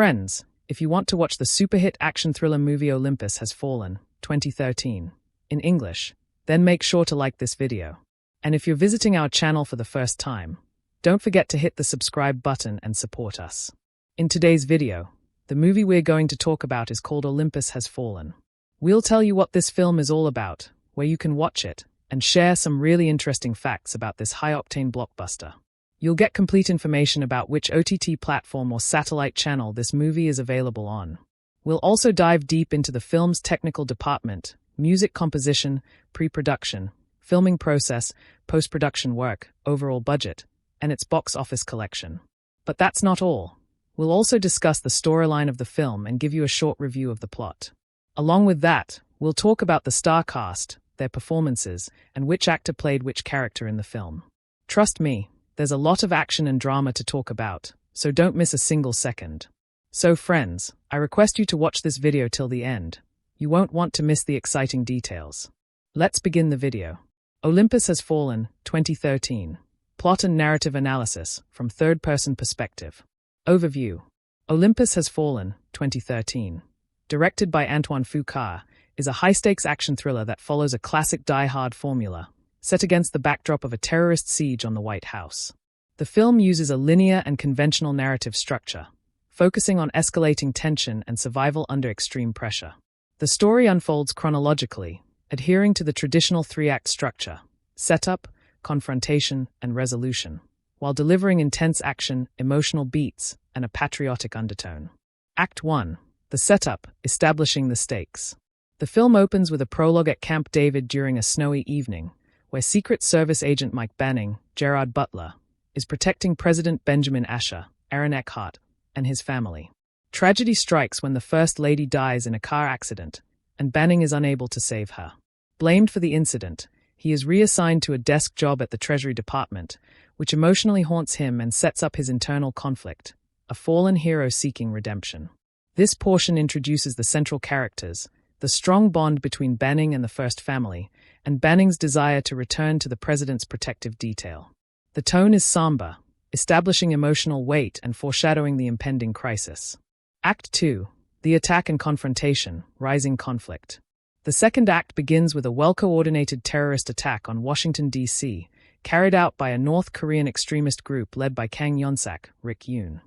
Friends, if you want to watch the super hit action thriller movie Olympus Has Fallen, 2013, in English, then make sure to like this video. And if you're visiting our channel for the first time, don't forget to hit the subscribe button and support us. In today's video, the movie we're going to talk about is called Olympus Has Fallen. We'll tell you what this film is all about, where you can watch it, and share some really interesting facts about this high-octane blockbuster. You'll get complete information about which OTT platform or satellite channel this movie is available on. We'll also dive deep into the film's technical department, music composition, pre-production, filming process, post-production work, overall budget, and its box office collection. But that's not all. We'll also discuss the storyline of the film and give you a short review of the plot. Along with that, we'll talk about the star cast, their performances, and which actor played which character in the film. Trust me, there's a lot of action and drama to talk about, so don't miss a single second. So friends, I request you to watch this video till the end. You won't want to miss the exciting details. Let's begin the video. Olympus Has Fallen, 2013. Plot and narrative analysis from third-person perspective. Overview. Olympus Has Fallen, 2013. Directed by Antoine Fuqua, is a high-stakes action thriller that follows a classic die-hard formula, set against the backdrop of a terrorist siege on the White House. The film uses a linear and conventional narrative structure, focusing on escalating tension and survival under extreme pressure. The story unfolds chronologically, adhering to the traditional three-act structure: setup, confrontation, and resolution, while delivering intense action, emotional beats, and a patriotic undertone. Act 1. The setup, establishing the stakes. The film opens with a prologue at Camp David during a snowy evening, where Secret Service agent Mike Banning, Gerard Butler, is protecting President Benjamin Asher, Aaron Eckhart, and his family. Tragedy strikes when the First Lady dies in a car accident, and Banning is unable to save her. Blamed for the incident, he is reassigned to a desk job at the Treasury Department, which emotionally haunts him and sets up his internal conflict, a fallen hero seeking redemption. This portion introduces the central characters, the strong bond between Banning and the First Family, and Banning's desire to return to the president's protective detail. The tone is somber, establishing emotional weight and foreshadowing the impending crisis. Act 2. The attack and confrontation, rising conflict. The second act begins with a well-coordinated terrorist attack on Washington, D.C., carried out by a North Korean extremist group led by Kang Yonsak, Rick Yoon.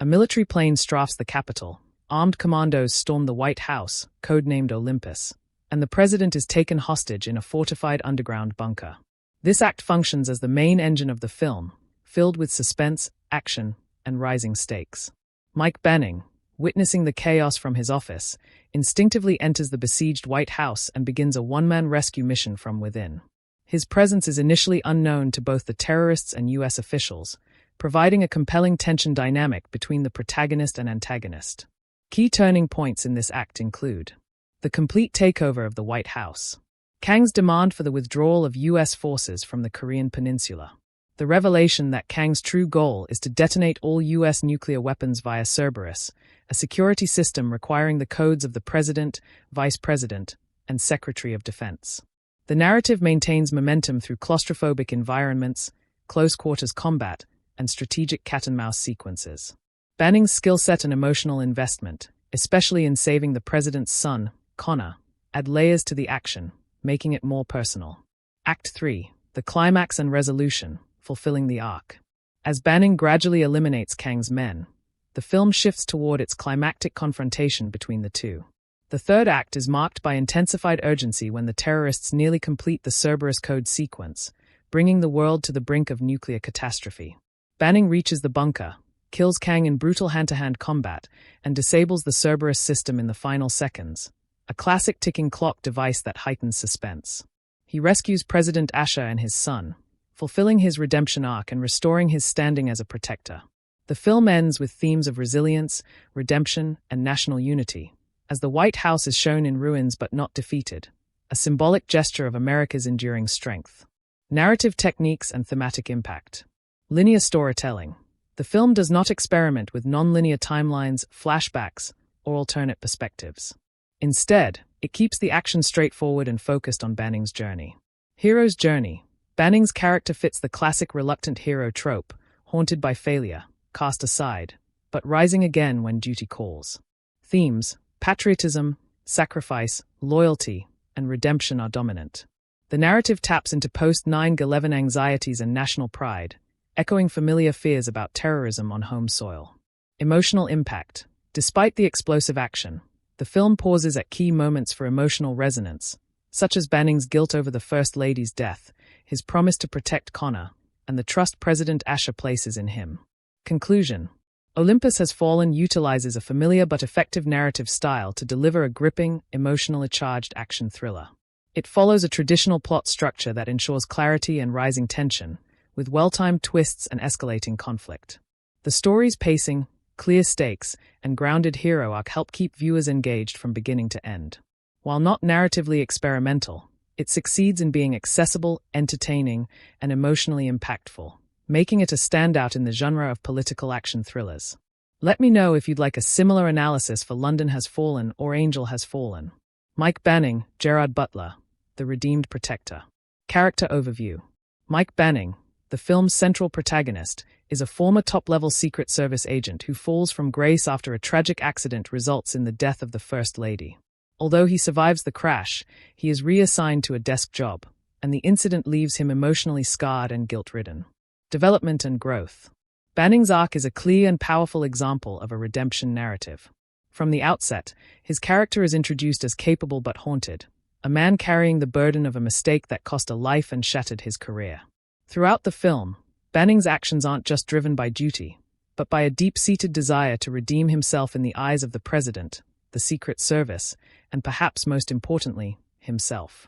A military plane strafes the capital, armed commandos storm the White House, codenamed Olympus, and the president is taken hostage in a fortified underground bunker. This act functions as the main engine of the film, filled with suspense, action, and rising stakes. Mike Banning, witnessing the chaos from his office, instinctively enters the besieged White House and begins a one-man rescue mission from within. His presence is initially unknown to both the terrorists and U.S. officials, providing a compelling tension dynamic between the protagonist and antagonist. Key turning points in this act include the complete takeover of the White House, Kang's demand for the withdrawal of U.S. forces from the Korean peninsula, the revelation that Kang's true goal is to detonate all U.S. nuclear weapons via Cerberus, a security system requiring the codes of the President, Vice President, and Secretary of Defense. The narrative maintains momentum through claustrophobic environments, close-quarters combat, and strategic cat-and-mouse sequences. Banning's skill set and emotional investment, especially in saving the president's son, Connor, add layers to the action, making it more personal. Act 3. The climax and resolution, fulfilling the arc. As Banning gradually eliminates Kang's men, the film shifts toward its climactic confrontation between the two. The third act is marked by intensified urgency when the terrorists nearly complete the Cerberus code sequence, bringing the world to the brink of nuclear catastrophe. Banning reaches the bunker, kills Kang in brutal hand-to-hand combat, and disables the Cerberus system in the final seconds, a classic ticking clock device that heightens suspense. He rescues President Asher and his son, fulfilling his redemption arc and restoring his standing as a protector. The film ends with themes of resilience, redemption, and national unity, as the White House is shown in ruins but not defeated, a symbolic gesture of America's enduring strength. Narrative techniques and thematic impact. Linear storytelling. The film does not experiment with non-linear timelines, flashbacks, or alternate perspectives. Instead, it keeps the action straightforward and focused on Banning's journey. Hero's journey. Banning's character fits the classic reluctant hero trope, haunted by failure, cast aside, but but rising again when duty calls. Themes: patriotism, sacrifice, loyalty, and redemption are dominant. The narrative taps into post-9/11 anxieties and national pride, echoing familiar fears about terrorism on home soil. Emotional impact. Despite the explosive action, the film pauses at key moments for emotional resonance, such as Banning's guilt over the First Lady's death, his promise to protect Connor, and the trust President Asher places in him. Conclusion. Olympus Has Fallen utilizes a familiar but effective narrative style to deliver a gripping, emotionally charged action thriller. It follows a traditional plot structure that ensures clarity and rising tension, with well-timed twists and escalating conflict. The story's pacing, clear stakes, and grounded hero arc help keep viewers engaged from beginning to end. While not narratively experimental, it succeeds in being accessible, entertaining, and emotionally impactful, making it a standout in the genre of political action thrillers. Let me know if you'd like a similar analysis for London Has Fallen or Angel Has Fallen. Mike Banning, Gerard Butler, the Redeemed Protector. Character overview. Mike Banning, the film's central protagonist, is a former top-level Secret Service agent who falls from grace after a tragic accident results in the death of the First Lady. Although he survives the crash, he is reassigned to a desk job, and the incident leaves him emotionally scarred and guilt-ridden. Development and growth. Banning's arc is a clear and powerful example of a redemption narrative. From the outset, his character is introduced as capable but haunted, a man carrying the burden of a mistake that cost a life and shattered his career. Throughout the film, Banning's actions aren't just driven by duty, but by a deep-seated desire to redeem himself in the eyes of the President, the Secret Service, and perhaps most importantly, himself.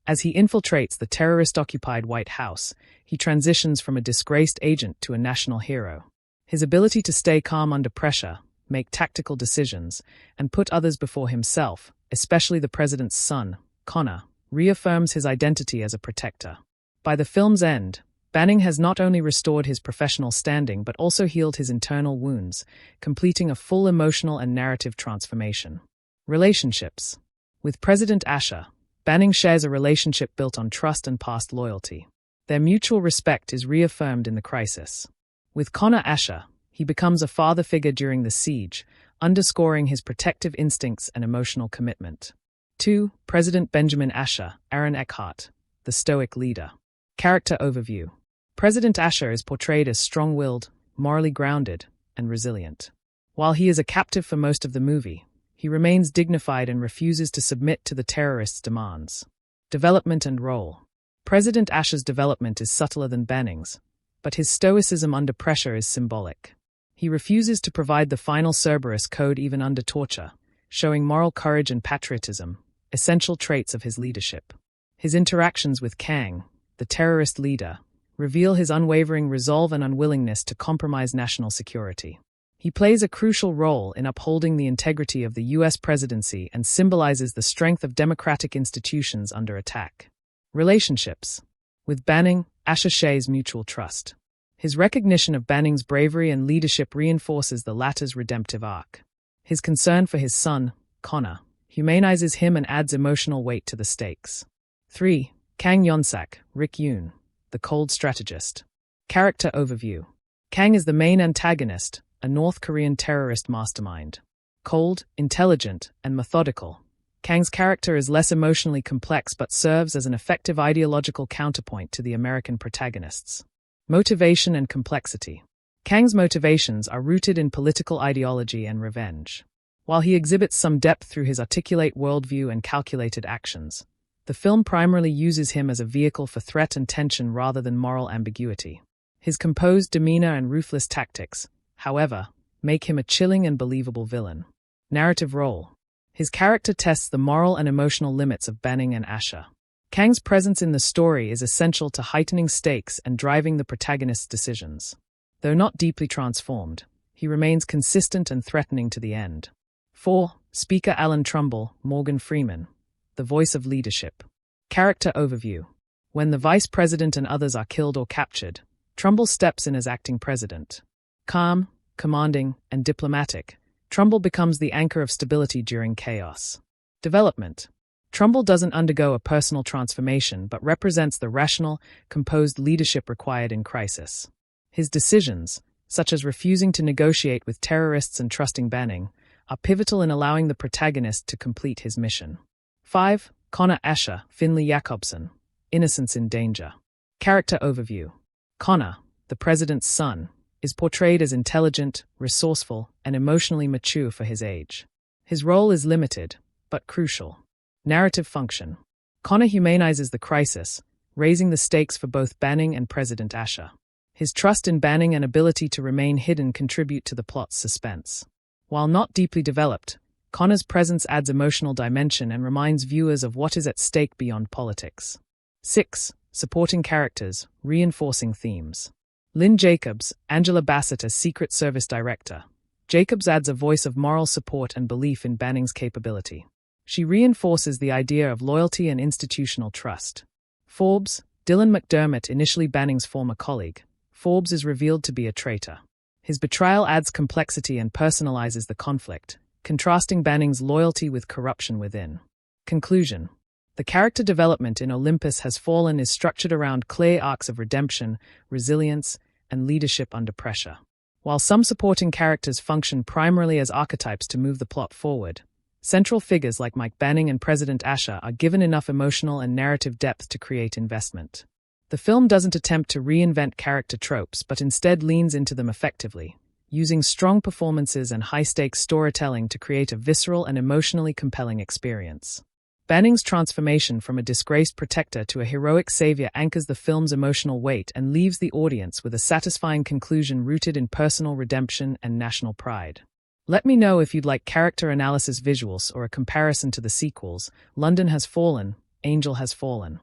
As he infiltrates the terrorist-occupied White House, he transitions from a disgraced agent to a national hero. His ability to stay calm under pressure, make tactical decisions, and put others before himself, especially the president's son, Connor, reaffirms his identity as a protector. By the film's end, Banning has not only restored his professional standing but also healed his internal wounds, completing a full emotional and narrative transformation. Relationships. With President Asher, Banning shares a relationship built on trust and past loyalty. Their mutual respect is reaffirmed in the crisis. With Connor Asher, he becomes a father figure during the siege, underscoring his protective instincts and emotional commitment. 2. President Benjamin Asher, Aaron Eckhart, the stoic leader. Character overview. President Asher is portrayed as strong-willed, morally grounded, and resilient. While he is a captive for most of the movie, he remains dignified and refuses to submit to the terrorists' demands. Development and role. President Asher's development is subtler than Banning's, but his stoicism under pressure is symbolic. He refuses to provide the final Cerberus code even under torture, showing moral courage and patriotism, essential traits of his leadership. His interactions with Kang, the terrorist leader, reveal his unwavering resolve and unwillingness to compromise national security. He plays a crucial role in upholding the integrity of the U.S. presidency and symbolizes the strength of democratic institutions under attack. Relationships. With Banning, Asher shares mutual trust. His recognition of Banning's bravery and leadership reinforces the latter's redemptive arc. His concern for his son, Connor, humanizes him and adds emotional weight to the stakes. 3. Kang Yonsak, Rick Yoon, the cold strategist. Character overview. Kang is the main antagonist, a North Korean terrorist mastermind. Cold, intelligent, and methodical, Kang's character is less emotionally complex but serves as an effective ideological counterpoint to the American protagonists. Motivation and complexity. Kang's motivations are rooted in political ideology and revenge. While he exhibits some depth through his articulate worldview and calculated actions, the film primarily uses him as a vehicle for threat and tension rather than moral ambiguity. His composed demeanor and ruthless tactics, however, make him a chilling and believable villain. Narrative role. His character tests the moral and emotional limits of Banning and Asher. Kang's presence in the story is essential to heightening stakes and driving the protagonist's decisions. Though not deeply transformed, he remains consistent and threatening to the end. 4. Speaker Alan Trumbull, Morgan Freeman, the voice of leadership. Character overview. When the vice president and others are killed or captured, Trumbull steps in as acting president. Calm, commanding, and diplomatic, Trumbull becomes the anchor of stability during chaos. Development. Trumbull doesn't undergo a personal transformation but represents the rational, composed leadership required in crisis. His decisions, such as refusing to negotiate with terrorists and trusting Banning, are pivotal in allowing the protagonist to complete his mission. 5. Connor Asher, Finley Jacobson, Innocence in Danger. Character overview. Connor, the president's son, is portrayed as intelligent, resourceful, and emotionally mature for his age. His role is limited, but crucial. Narrative function. Connor humanizes the crisis, raising the stakes for both Banning and President Asher. His trust in Banning and ability to remain hidden contribute to the plot's suspense. While not deeply developed, Connor's presence adds emotional dimension and reminds viewers of what is at stake beyond politics. 6. Supporting characters, reinforcing themes. Lynn Jacobs, Angela Bassett as Secret Service Director. Jacobs adds a voice of moral support and belief in Banning's capability. She reinforces the idea of loyalty and institutional trust. Forbes, Dylan McDermott, initially Banning's former colleague. Forbes is revealed to be a traitor. His betrayal adds complexity and personalizes the conflict, contrasting Banning's loyalty with corruption within. Conclusion. The character development in Olympus Has Fallen is structured around clear arcs of redemption, resilience, and leadership under pressure. While some supporting characters function primarily as archetypes to move the plot forward, central figures like Mike Banning and President Asher are given enough emotional and narrative depth to create investment. The film doesn't attempt to reinvent character tropes, but instead leans into them effectively, using strong performances and high-stakes storytelling to create a visceral and emotionally compelling experience. Banning's transformation from a disgraced protector to a heroic savior anchors the film's emotional weight and leaves the audience with a satisfying conclusion rooted in personal redemption and national pride. Let me know if you'd like character analysis visuals or a comparison to the sequels, London Has Fallen, Angel Has Fallen.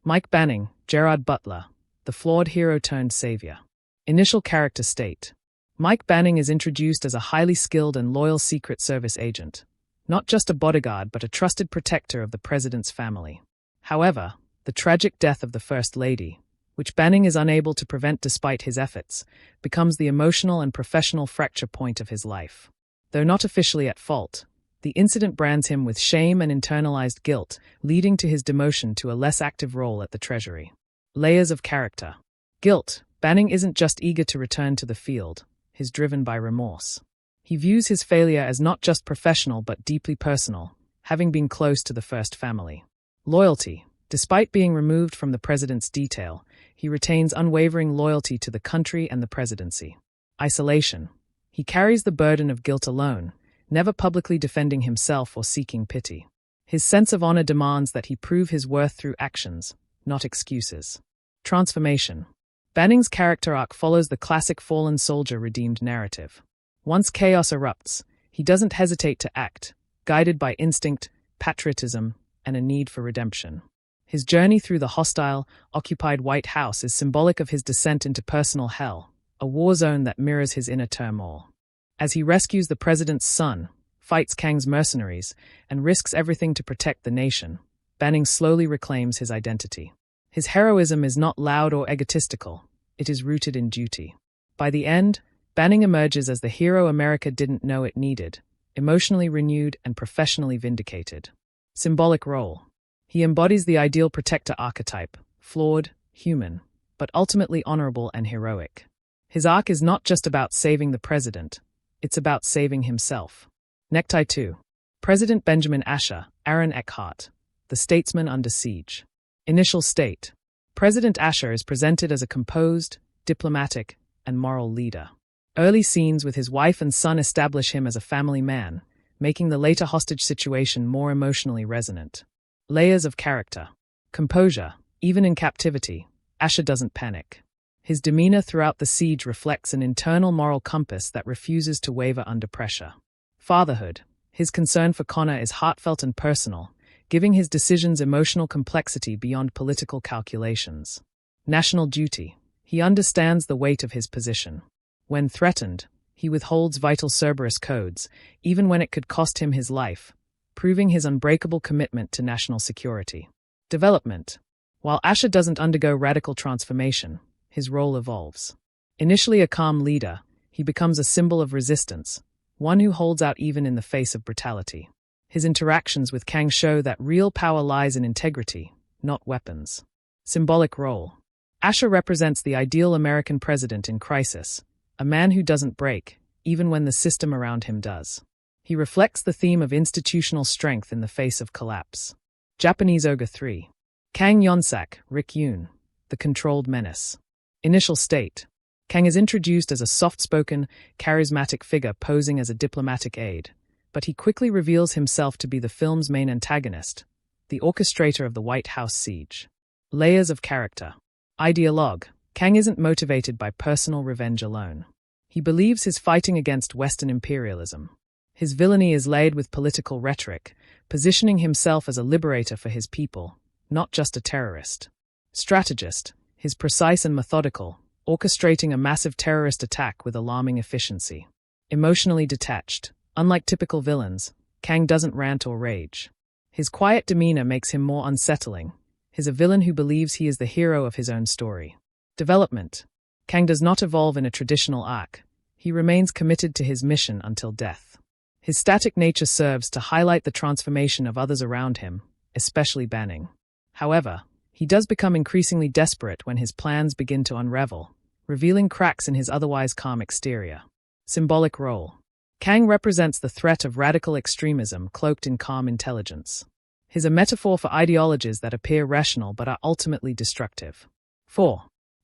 Mike Banning, Gerard Butler, the flawed hero turned savior. Initial character state. Mike Banning is introduced as a highly skilled and loyal Secret Service agent, not just a bodyguard but a trusted protector of the president's family. However, the tragic death of the First Lady, which Banning is unable to prevent despite his efforts, becomes the emotional and professional fracture point of his life. Though not officially at fault, the incident brands him with shame and internalized guilt, leading to his demotion to a less active role at the Treasury. Layers of character. Guilt. Banning isn't just eager to return to the field, he's driven by remorse. He views his failure as not just professional but deeply personal, having been close to the First Family. Loyalty. Despite being removed from the president's detail, he retains unwavering loyalty to the country and the presidency. Isolation. He carries the burden of guilt alone, never publicly defending himself or seeking pity. His sense of honor demands that he prove his worth through actions, not excuses. Transformation. Banning's character arc follows the classic fallen soldier redeemed narrative. Once chaos erupts, he doesn't hesitate to act, guided by instinct, patriotism, and a need for redemption. His journey through the hostile, occupied White House is symbolic of his descent into personal hell, a war zone that mirrors his inner turmoil. As he rescues the president's son, fights Kang's mercenaries, and risks everything to protect the nation, Banning slowly reclaims his identity. His heroism is not loud or egotistical, it is rooted in duty. By the end, Banning emerges as the hero America didn't know it needed, emotionally renewed and professionally vindicated. Symbolic role. He embodies the ideal protector archetype, flawed, human, but ultimately honorable and heroic. His arc is not just about saving the president, it's about saving himself. Necktie 2. President Benjamin Asher, Aaron Eckhart, the statesman under siege. Initial state. President Asher is presented as a composed, diplomatic, and moral leader. Early scenes with his wife and son establish him as a family man, making the later hostage situation more emotionally resonant. Layers of character. Composure. Even in captivity, Asher doesn't panic. His demeanor throughout the siege reflects an internal moral compass that refuses to waver under pressure. Fatherhood. His concern for Connor is heartfelt and personal, giving his decisions emotional complexity beyond political calculations. National duty. He understands the weight of his position. When threatened, he withholds vital Cerberus codes, even when it could cost him his life, proving his unbreakable commitment to national security. Development. While Asher doesn't undergo radical transformation, his role evolves. Initially a calm leader, he becomes a symbol of resistance, one who holds out even in the face of brutality. His interactions with Kang show that real power lies in integrity, not weapons. Symbolic role. Asher represents the ideal American president in crisis, a man who doesn't break, even when the system around him does. He reflects the theme of institutional strength in the face of collapse. Japanese Ogre 3. Kang Yonsak, Rick Yoon, the controlled menace. Initial state. Kang is introduced as a soft-spoken, charismatic figure posing as a diplomatic aide, but he quickly reveals himself to be the film's main antagonist, the orchestrator of the White House siege. Layers of character. Ideologue. Kang isn't motivated by personal revenge alone. He believes his fighting against Western imperialism. His villainy is laid with political rhetoric, positioning himself as a liberator for his people, not just a terrorist. Strategist. His precise and methodical, orchestrating a massive terrorist attack with alarming efficiency. Emotionally detached. Unlike typical villains, Kang doesn't rant or rage. His quiet demeanor makes him more unsettling. He's a villain who believes he is the hero of his own story. Development. Kang does not evolve in a traditional arc. He remains committed to his mission until death. His static nature serves to highlight the transformation of others around him, especially Banning. However, he does become increasingly desperate when his plans begin to unravel, revealing cracks in his otherwise calm exterior. Symbolic role. Kang represents the threat of radical extremism cloaked in calm intelligence. He's a metaphor for ideologies that appear rational but are ultimately destructive. 4.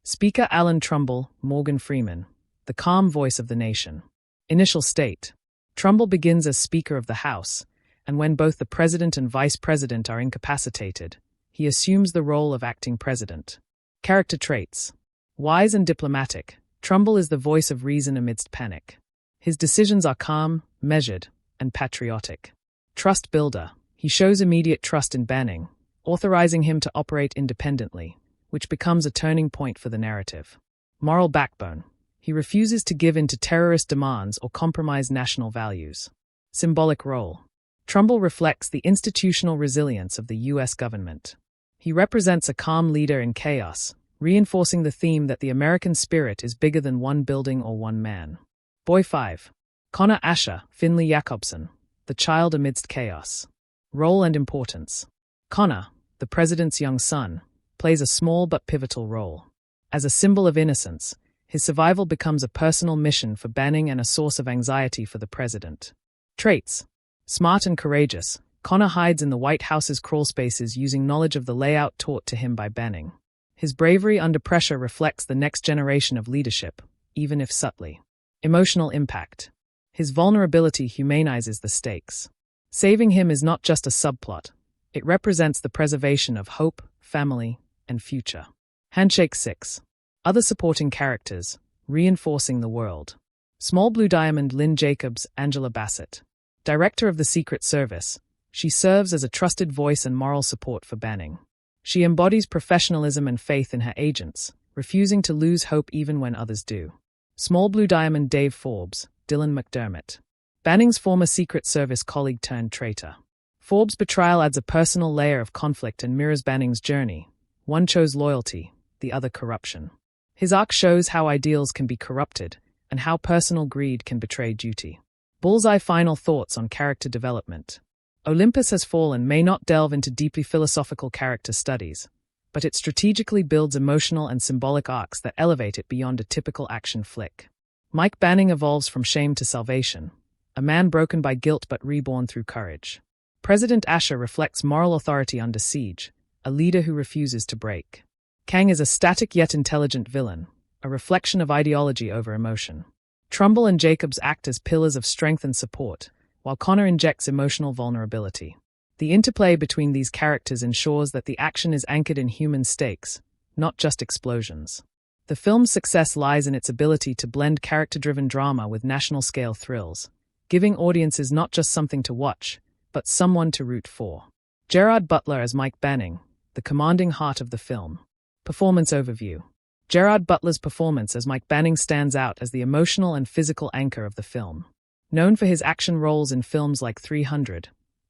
Speaker Alan Trumbull, Morgan Freeman, the calm voice of the nation. Initial state. Trumbull begins as Speaker of the House, and when both the President and Vice President are incapacitated, he assumes the role of acting President. Character traits. Wise and diplomatic, Trumbull is the voice of reason amidst panic. His decisions are calm, measured, and patriotic. Trust builder. He shows immediate trust in Banning, authorizing him to operate independently, which becomes a turning point for the narrative. Moral backbone. He refuses to give in to terrorist demands or compromise national values. Symbolic role. Trumbull reflects the institutional resilience of the U.S. government. He represents a calm leader in chaos, reinforcing the theme that the American spirit is bigger than one building or one man. Boy 5. Connor Asher, Finley Jacobson, the child amidst chaos. Role and importance. Connor, the president's young son, plays a small but pivotal role. As a symbol of innocence, his survival becomes a personal mission for Banning and a source of anxiety for the president. Traits. Smart and courageous, Connor hides in the White House's crawlspaces using knowledge of the layout taught to him by Banning. His bravery under pressure reflects the next generation of leadership, even if subtly. Emotional impact. His vulnerability humanizes the stakes. Saving him is not just a subplot. It represents the preservation of hope, family, and future. Handshake 6. Other supporting characters, reinforcing the world. Small Blue Diamond Lynn Jacobs, Angela Bassett. Director of the Secret Service, she serves as a trusted voice and moral support for Banning. She embodies professionalism and faith in her agents, refusing to lose hope even when others do. Small Blue Diamond Dave Forbes, Dylan McDermott. Banning's former Secret Service colleague turned traitor. Forbes' betrayal adds a personal layer of conflict and mirrors Banning's journey. One chose loyalty, the other corruption. His arc shows how ideals can be corrupted and how personal greed can betray duty. Bullseye final thoughts on character development. Olympus Has Fallen may not delve into deeply philosophical character studies, but it strategically builds emotional and symbolic arcs that elevate it beyond a typical action flick. Mike Banning evolves from shame to salvation, a man broken by guilt but reborn through courage. President Asher reflects moral authority under siege, a leader who refuses to break. Kang is a static yet intelligent villain, a reflection of ideology over emotion. Trumbull and Jacobs act as pillars of strength and support, while Connor injects emotional vulnerability. The interplay between these characters ensures that the action is anchored in human stakes, not just explosions. The film's success lies in its ability to blend character-driven drama with national-scale thrills, giving audiences not just something to watch, but someone to root for. Gerard Butler as Mike Banning, the commanding heart of the film. Performance overview. Gerard Butler's performance as Mike Banning stands out as the emotional and physical anchor of the film. Known for his action roles in films like 300,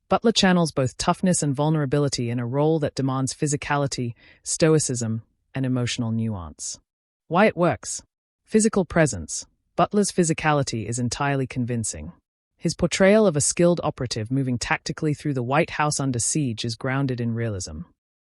Butler channels both toughness and vulnerability in a role that demands physicality, stoicism, and emotional nuance. Why it works. Physical presence. Butler's physicality is entirely convincing. His portrayal of a skilled operative moving tactically through the White House under siege is grounded in realism.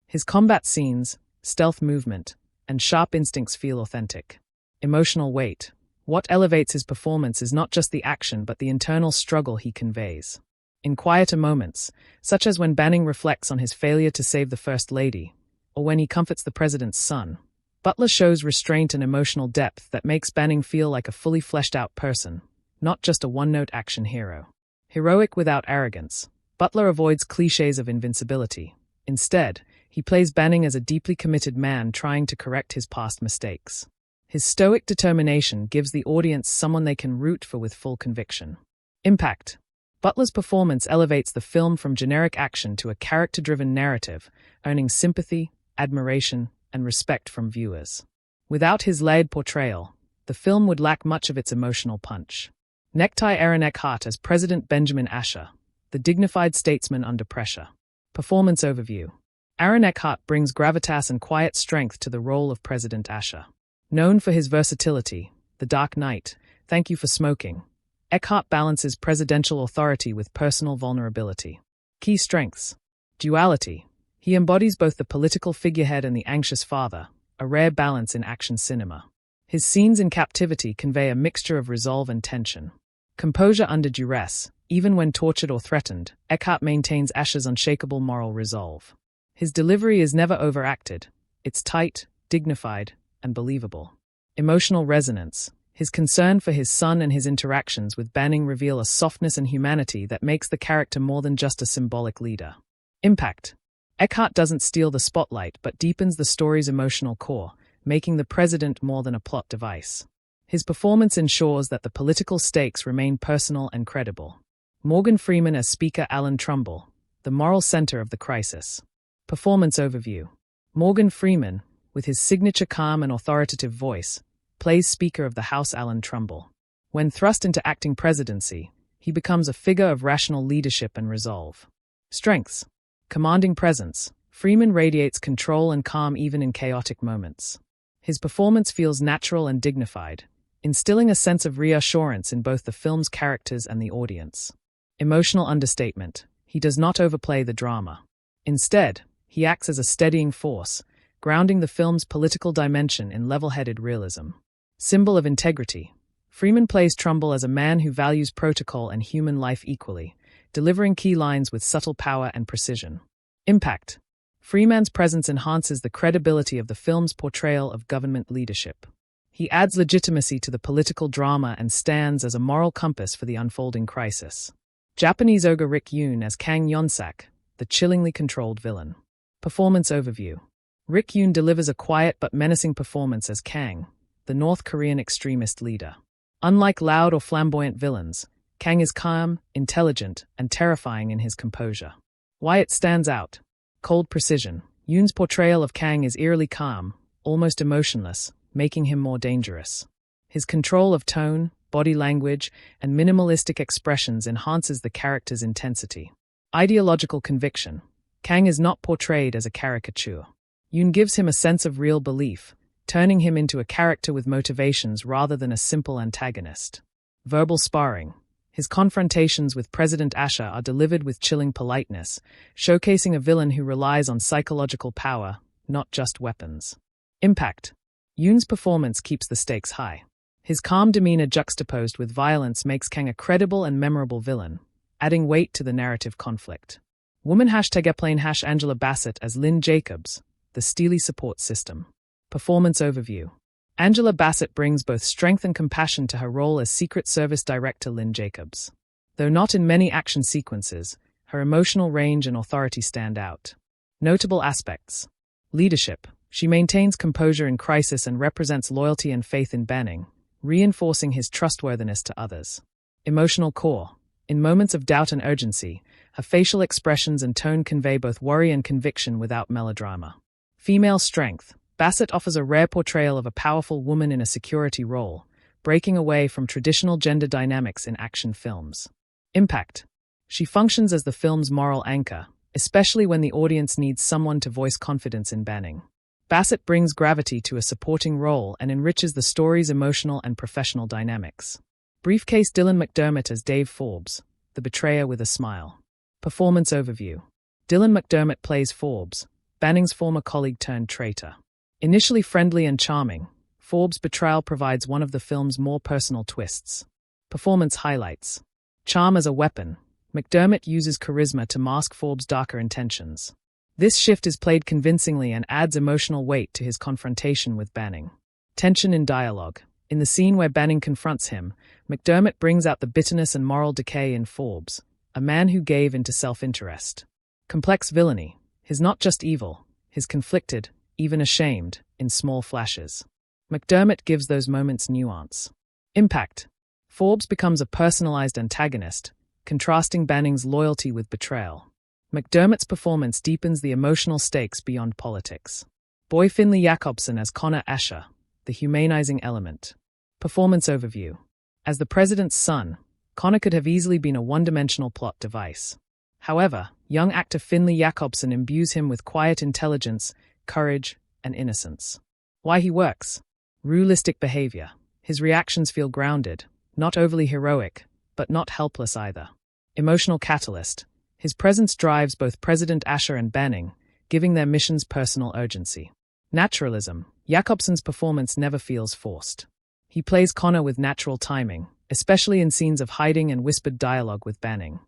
His combat scenes, stealth movement, and sharp instincts feel authentic. Emotional weight. What elevates his performance is not just the action but the internal struggle he conveys. In quieter moments, such as when Banning reflects on his failure to save the First Lady, or when he comforts the president's son, Butler shows restraint and emotional depth that makes Banning feel like a fully fleshed-out person, not just a one-note action hero. Heroic without arrogance, Butler avoids clichés of invincibility. Instead, he plays Banning as a deeply committed man trying to correct his past mistakes. His stoic determination gives the audience someone they can root for with full conviction. Impact. Butler's performance elevates the film from generic action to a character-driven narrative, earning sympathy, admiration, and respect from viewers. Without his layered portrayal, the film would lack much of its emotional punch. Necktie Aaron Eckhart as President Benjamin Asher, the dignified statesman under pressure. Performance overview. Aaron Eckhart brings gravitas and quiet strength to the role of President Asher. Known for his versatility, The Dark Knight, Thank You for Smoking, Eckhart balances presidential authority with personal vulnerability. Key strengths. Duality. He embodies both the political figurehead and the anxious father, a rare balance in action cinema. His scenes in captivity convey a mixture of resolve and tension. Composure under duress. Even when tortured or threatened, Eckhart maintains Asher's unshakable moral resolve. His delivery is never overacted. It's tight, dignified, and believable. Emotional resonance. His concern for his son and his interactions with Banning reveal a softness and humanity that makes the character more than just a symbolic leader. Impact. Eckhart doesn't steal the spotlight but deepens the story's emotional core, making the president more than a plot device. His performance ensures that the political stakes remain personal and credible. Morgan Freeman as Speaker Alan Trumbull, the moral center of the crisis. Performance overview. Morgan Freeman, with his signature calm and authoritative voice, plays Speaker of the House Alan Trumbull. When thrust into acting presidency, he becomes a figure of rational leadership and resolve. Strengths. Commanding presence. Freeman radiates control and calm even in chaotic moments. His performance feels natural and dignified, instilling a sense of reassurance in both the film's characters and the audience. Emotional understatement. He does not overplay the drama. Instead, he acts as a steadying force, grounding the film's political dimension in level-headed realism. Symbol of integrity. Freeman plays Trumbull as a man who values protocol and human life equally, delivering key lines with subtle power and precision. Impact. Freeman's presence enhances the credibility of the film's portrayal of government leadership. He adds legitimacy to the political drama and stands as a moral compass for the unfolding crisis. Japanese ogre Rick Yoon as Kang Yonsak, the chillingly controlled villain. Performance overview. Rick Yoon delivers a quiet but menacing performance as Kang, the North Korean extremist leader. Unlike loud or flamboyant villains, Kang is calm, intelligent, and terrifying in his composure. Why it stands out. Cold precision. Yoon's portrayal of Kang is eerily calm, almost emotionless, making him more dangerous. His control of tone, body language, and minimalistic expressions enhances the character's intensity. Ideological conviction. Kang is not portrayed as a caricature. Yoon gives him a sense of real belief, turning him into a character with motivations rather than a simple antagonist. Verbal sparring. His confrontations with President Asher are delivered with chilling politeness, showcasing a villain who relies on psychological power, not just weapons. Impact. Yoon's performance keeps the stakes high. His calm demeanor juxtaposed with violence makes Kang a credible and memorable villain, adding weight to the narrative conflict. Woman #Airplane Angela Bassett as Lynn Jacobs, the steely support system. Performance overview. Angela Bassett brings both strength and compassion to her role as Secret Service Director Lynn Jacobs. Though not in many action sequences, her emotional range and authority stand out. Notable aspects. Leadership. She maintains composure in crisis and represents loyalty and faith in Banning, reinforcing his trustworthiness to others. Emotional core. In moments of doubt and urgency, her facial expressions and tone convey both worry and conviction without melodrama. Female strength. Bassett offers a rare portrayal of a powerful woman in a security role, breaking away from traditional gender dynamics in action films. Impact. She functions as the film's moral anchor, especially when the audience needs someone to voice confidence in Banning. Bassett brings gravity to a supporting role and enriches the story's emotional and professional dynamics. Briefcase Dylan McDermott as Dave Forbes, the betrayer with a smile. Performance overview. Dylan McDermott plays Forbes, Banning's former colleague turned traitor. Initially friendly and charming, Forbes' betrayal provides one of the film's more personal twists. Performance highlights. Charm as a weapon. McDermott uses charisma to mask Forbes' darker intentions. This shift is played convincingly and adds emotional weight to his confrontation with Banning. Tension in dialogue. In the scene where Banning confronts him, McDermott brings out the bitterness and moral decay in Forbes, a man who gave into self-interest. Complex villainy. He's not just evil, he's conflicted, even ashamed, in small flashes. McDermott gives those moments nuance. Impact. Forbes becomes a personalized antagonist, contrasting Banning's loyalty with betrayal. McDermott's performance deepens the emotional stakes beyond politics. Boy Finley Jacobson as Connor Asher, the humanizing element. Performance overview. As the president's son, Connor could have easily been a one-dimensional plot device. However, young actor Finley Jacobson imbues him with quiet intelligence, courage, and innocence. Why he works. Realistic behavior. His reactions feel grounded, not overly heroic, but not helpless either. Emotional catalyst. His presence drives both President Asher and Banning, giving their missions personal urgency. Naturalism. Jacobson's performance never feels forced. He plays Connor with natural timing, especially in scenes of hiding and whispered dialogue with Banning.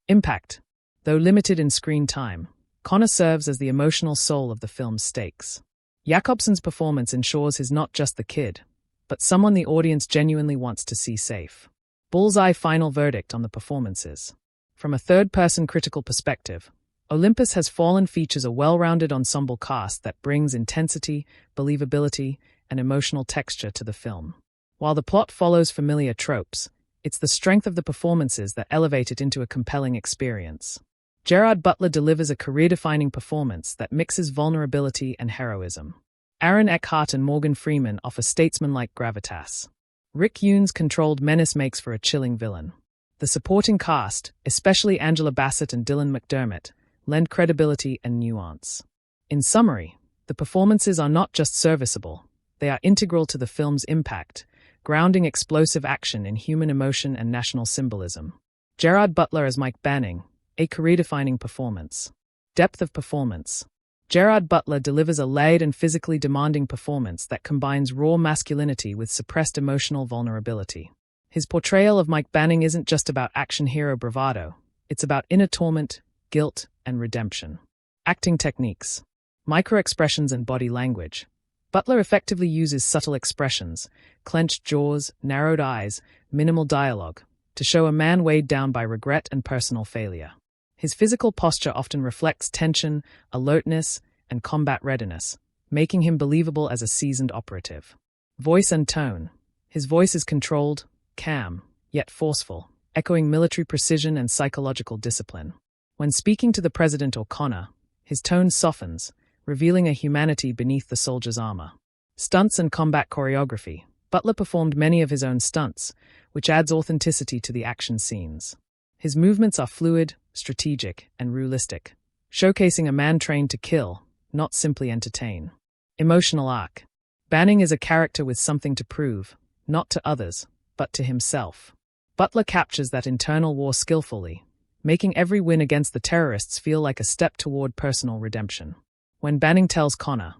Impact. Though limited in screen time, Connor serves as the emotional soul of the film's stakes. Jacobson's performance ensures he's not just the kid, but someone the audience genuinely wants to see safe. Bullseye final verdict on the performances. From a third-person critical perspective, Olympus Has Fallen features a well-rounded ensemble cast that brings intensity, believability, and emotional texture to the film. While the plot follows familiar tropes, it's the strength of the performances that elevate it into a compelling experience. Gerard Butler delivers a career-defining performance that mixes vulnerability and heroism. Aaron Eckhart and Morgan Freeman offer statesman-like gravitas. Rick Yune's controlled menace makes for a chilling villain. The supporting cast, especially Angela Bassett and Dylan McDermott, lend credibility and nuance. In summary, the performances are not just serviceable, they are integral to the film's impact, grounding explosive action in human emotion and national symbolism. Gerard Butler as Mike Banning, a career-defining performance. Depth of performance. Gerard Butler delivers a layered and physically demanding performance that combines raw masculinity with suppressed emotional vulnerability. His portrayal of Mike Banning isn't just about action hero bravado, it's about inner torment, guilt, and redemption. Acting techniques. Micro-expressions and body language. Butler effectively uses subtle expressions, clenched jaws, narrowed eyes, minimal dialogue, to show a man weighed down by regret and personal failure. His physical posture often reflects tension, alertness, and combat readiness, making him believable as a seasoned operative. Voice and tone. His voice is controlled, calm, yet forceful, echoing military precision and psychological discipline. When speaking to the president or Connor, his tone softens, revealing a humanity beneath the soldier's armor. Stunts and combat choreography. Butler performed many of his own stunts, which adds authenticity to the action scenes. His movements are fluid, strategic, and realistic, showcasing a man trained to kill, not simply entertain. Emotional arc. Banning is a character with something to prove, not to others, but to himself. Butler captures that internal war skillfully, making every win against the terrorists feel like a step toward personal redemption. When Banning tells Connor,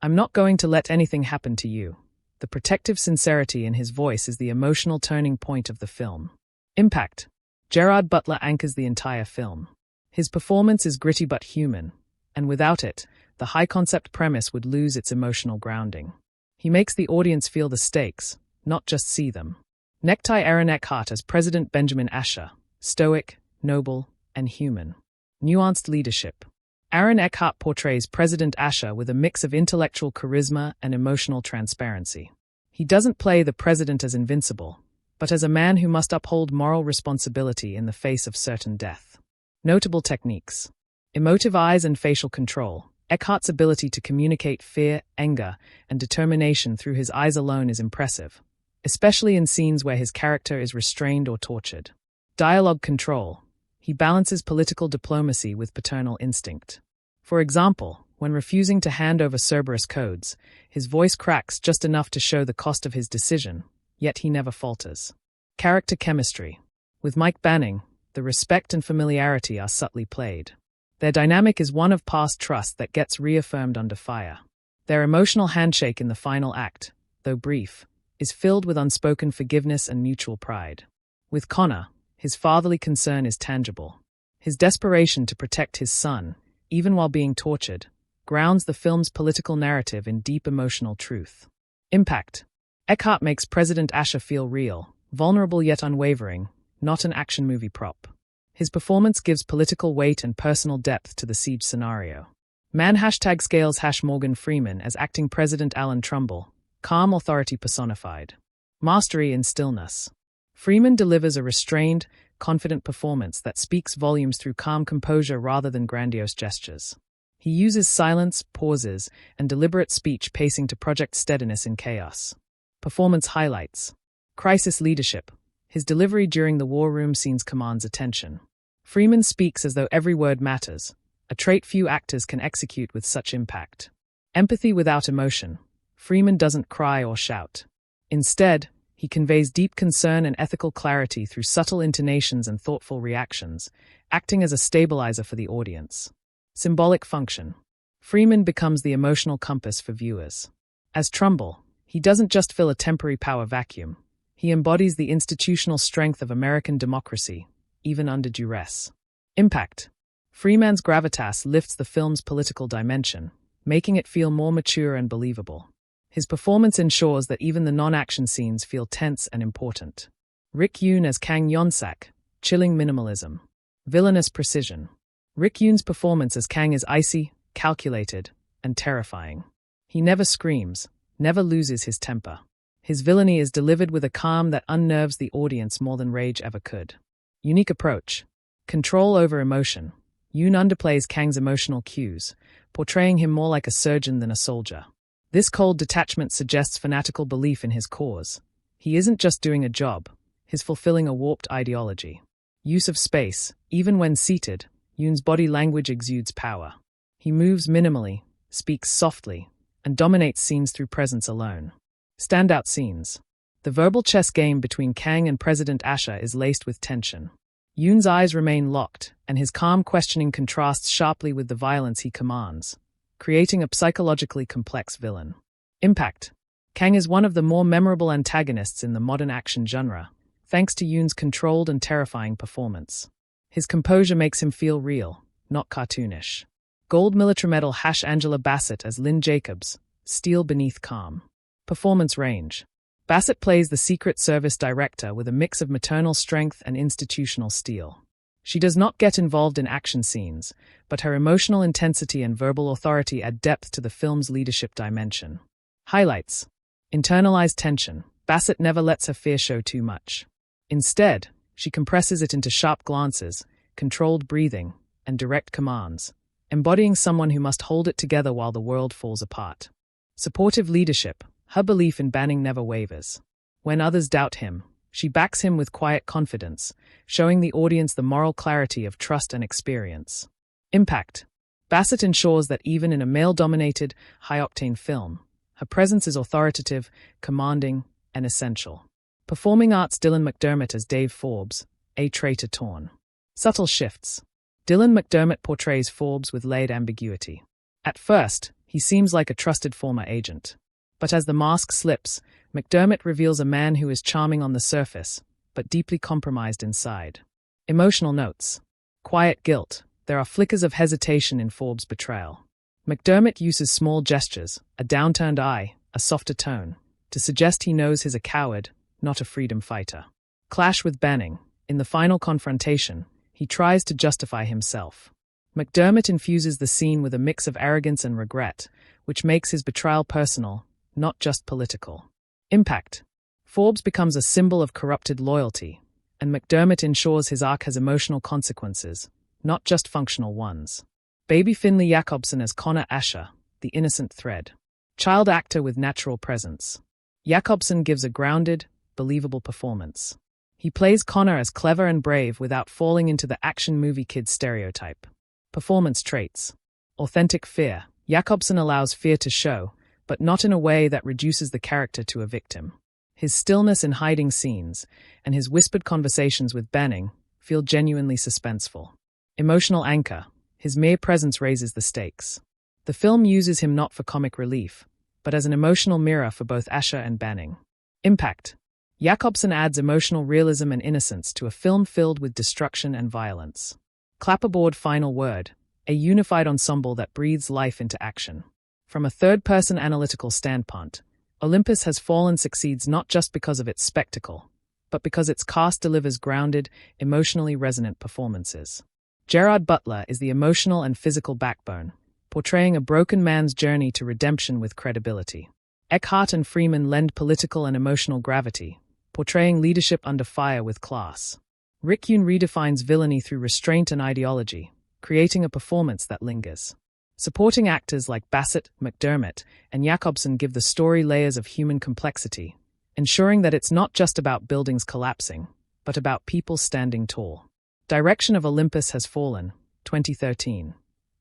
"I'm not going to let anything happen to you," the protective sincerity in his voice is the emotional turning point of the film. Impact. Gerard Butler anchors the entire film. His performance is gritty but human, and without it, the high-concept premise would lose its emotional grounding. He makes the audience feel the stakes, not just see them. Necktie. Aaron Eckhart as President Benjamin Asher, stoic, noble, and human. Nuanced leadership. Aaron Eckhart portrays President Asher with a mix of intellectual charisma and emotional transparency. He doesn't play the president as invincible, but as a man who must uphold moral responsibility in the face of certain death. Notable techniques. Emotive eyes and facial control. Eckhart's ability to communicate fear, anger, and determination through his eyes alone is impressive, especially in scenes where his character is restrained or tortured. Dialogue control. He balances political diplomacy with paternal instinct. For example, when refusing to hand over Cerberus codes, his voice cracks just enough to show the cost of his decision, yet he never falters. Character chemistry. With Mike Banning, the respect and familiarity are subtly played. Their dynamic is one of past trust that gets reaffirmed under fire. Their emotional handshake in the final act, though brief, is filled with unspoken forgiveness and mutual pride. With Connor, his fatherly concern is tangible. His desperation to protect his son, even while being tortured, grounds the film's political narrative in deep emotional truth. Impact. Eckhart makes President Asher feel real, vulnerable yet unwavering, not an action movie prop. His performance gives political weight and personal depth to the siege scenario. #scales #Morgan Freeman as acting President Alan Trumbull, calm authority personified. Mastery in stillness. Freeman delivers a restrained, confident performance that speaks volumes through calm composure rather than grandiose gestures. He uses silence, pauses, and deliberate speech pacing to project steadiness in chaos. Performance highlights. Crisis leadership. His delivery during the war room scenes commands attention. Freeman speaks as though every word matters, a trait few actors can execute with such impact. Empathy without emotion. Freeman doesn't cry or shout. Instead, he conveys deep concern and ethical clarity through subtle intonations and thoughtful reactions, acting as a stabilizer for the audience. Symbolic function. Freeman becomes the emotional compass for viewers. As Trumbull, he doesn't just fill a temporary power vacuum. He embodies the institutional strength of American democracy, even under duress. Impact. Freeman's gravitas lifts the film's political dimension, making it feel more mature and believable. His performance ensures that even the non-action scenes feel tense and important. Rick Yoon as Kang Yonsak, chilling minimalism. Villainous precision. Rick Yoon's performance as Kang is icy, calculated, and terrifying. He never screams, never loses his temper. His villainy is delivered with a calm that unnerves the audience more than rage ever could. Unique approach. Control over emotion. Yoon underplays Kang's emotional cues, portraying him more like a surgeon than a soldier. This cold detachment suggests fanatical belief in his cause. He isn't just doing a job, he's fulfilling a warped ideology. Use of space. Even when seated, Yoon's body language exudes power. He moves minimally, speaks softly, and dominates scenes through presence alone. Standout scenes. The verbal chess game between Kang and President Asher is laced with tension. Yoon's eyes remain locked, and his calm questioning contrasts sharply with the violence he commands, creating a psychologically complex villain. Impact. Kang is one of the more memorable antagonists in the modern action genre, thanks to Yoon's controlled and terrifying performance. His composure makes him feel real, not cartoonish. Gold military medal Angela Bassett as Lynn Jacobs, steel beneath calm. Performance range. Bassett plays the Secret Service director with a mix of maternal strength and institutional steel. She does not get involved in action scenes, but her emotional intensity and verbal authority add depth to the film's leadership dimension. Highlights. Internalized tension. Bassett never lets her fear show too much. Instead, she compresses it into sharp glances, controlled breathing, and direct commands, embodying someone who must hold it together while the world falls apart. Supportive leadership. Her belief in Banning never wavers. When others doubt him, she backs him with quiet confidence, showing the audience the moral clarity of trust and experience. Impact. Bassett ensures that even in a male-dominated, high-octane film, her presence is authoritative, commanding, and essential. Performing arts. Dylan McDermott as Dave Forbes, a traitor torn. Subtle shifts. Dylan McDermott portrays Forbes with layered ambiguity. At first, he seems like a trusted former agent. But as the mask slips, McDermott reveals a man who is charming on the surface, but deeply compromised inside. Emotional notes. Quiet guilt. There are flickers of hesitation in Forbes' betrayal. McDermott uses small gestures, a downturned eye, a softer tone, to suggest he knows he's a coward, not a freedom fighter. Clash with Banning. In the final confrontation, he tries to justify himself. McDermott infuses the scene with a mix of arrogance and regret, which makes his betrayal personal, not just political. Impact. Forbes becomes a symbol of corrupted loyalty, and McDermott ensures his arc has emotional consequences, not just functional ones. Baby Finley Jacobson as Connor Asher, the innocent thread. Child actor with natural presence. Jacobson gives a grounded, believable performance. He plays Connor as clever and brave without falling into the action movie kid stereotype. Performance traits. Authentic fear. Jacobson allows fear to show, but not in a way that reduces the character to a victim. His stillness in hiding scenes, and his whispered conversations with Banning, feel genuinely suspenseful. Emotional anchor. His mere presence raises the stakes. The film uses him not for comic relief, but as an emotional mirror for both Asher and Banning. Impact. Jakobsen adds emotional realism and innocence to a film filled with destruction and violence. Clapperboard final word, a unified ensemble that breathes life into action. From a third-person analytical standpoint, Olympus Has Fallen succeeds not just because of its spectacle, but because its cast delivers grounded, emotionally resonant performances. Gerard Butler is the emotional and physical backbone, portraying a broken man's journey to redemption with credibility. Eckhart and Freeman lend political and emotional gravity, portraying leadership under fire with class. Rikyun redefines villainy through restraint and ideology, creating a performance that lingers. Supporting actors like Bassett, McDermott, and Jakobsen give the story layers of human complexity, ensuring that it's not just about buildings collapsing, but about people standing tall. Direction of Olympus Has Fallen, 2013.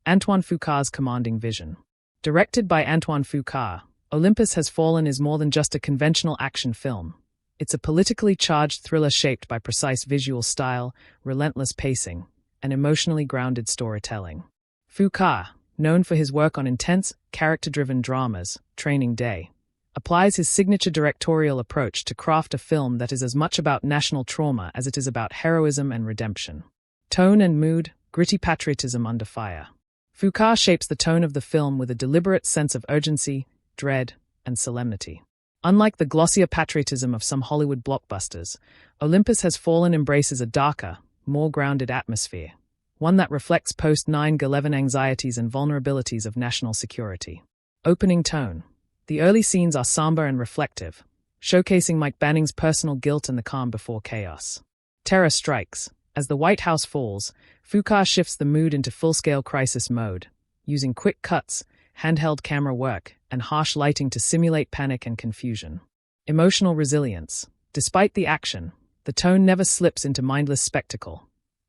Antoine Fuqua's commanding vision. Directed by Antoine Fuqua, Olympus Has Fallen is more than just a conventional action film. It's a politically charged thriller shaped by precise visual style, relentless pacing, and emotionally grounded storytelling. Fuqua, known for his work on intense, character-driven dramas, Training Day, applies his signature directorial approach to craft a film that is as much about national trauma as it is about heroism and redemption. Tone and mood, gritty patriotism under fire. Fuqua shapes the tone of the film with a deliberate sense of urgency, dread, and solemnity. Unlike the glossier patriotism of some Hollywood blockbusters, Olympus Has Fallen embraces a darker, more grounded atmosphere, one that reflects post-9/11 anxieties and vulnerabilities of national security. Opening tone. The early scenes are somber and reflective, showcasing Mike Banning's personal guilt and the calm before chaos. Terror strikes. As the White House falls, Fuqua shifts the mood into full-scale crisis mode, using quick cuts, handheld camera work, and harsh lighting to simulate panic and confusion. Emotional resilience. Despite the action, the tone never slips into mindless spectacle.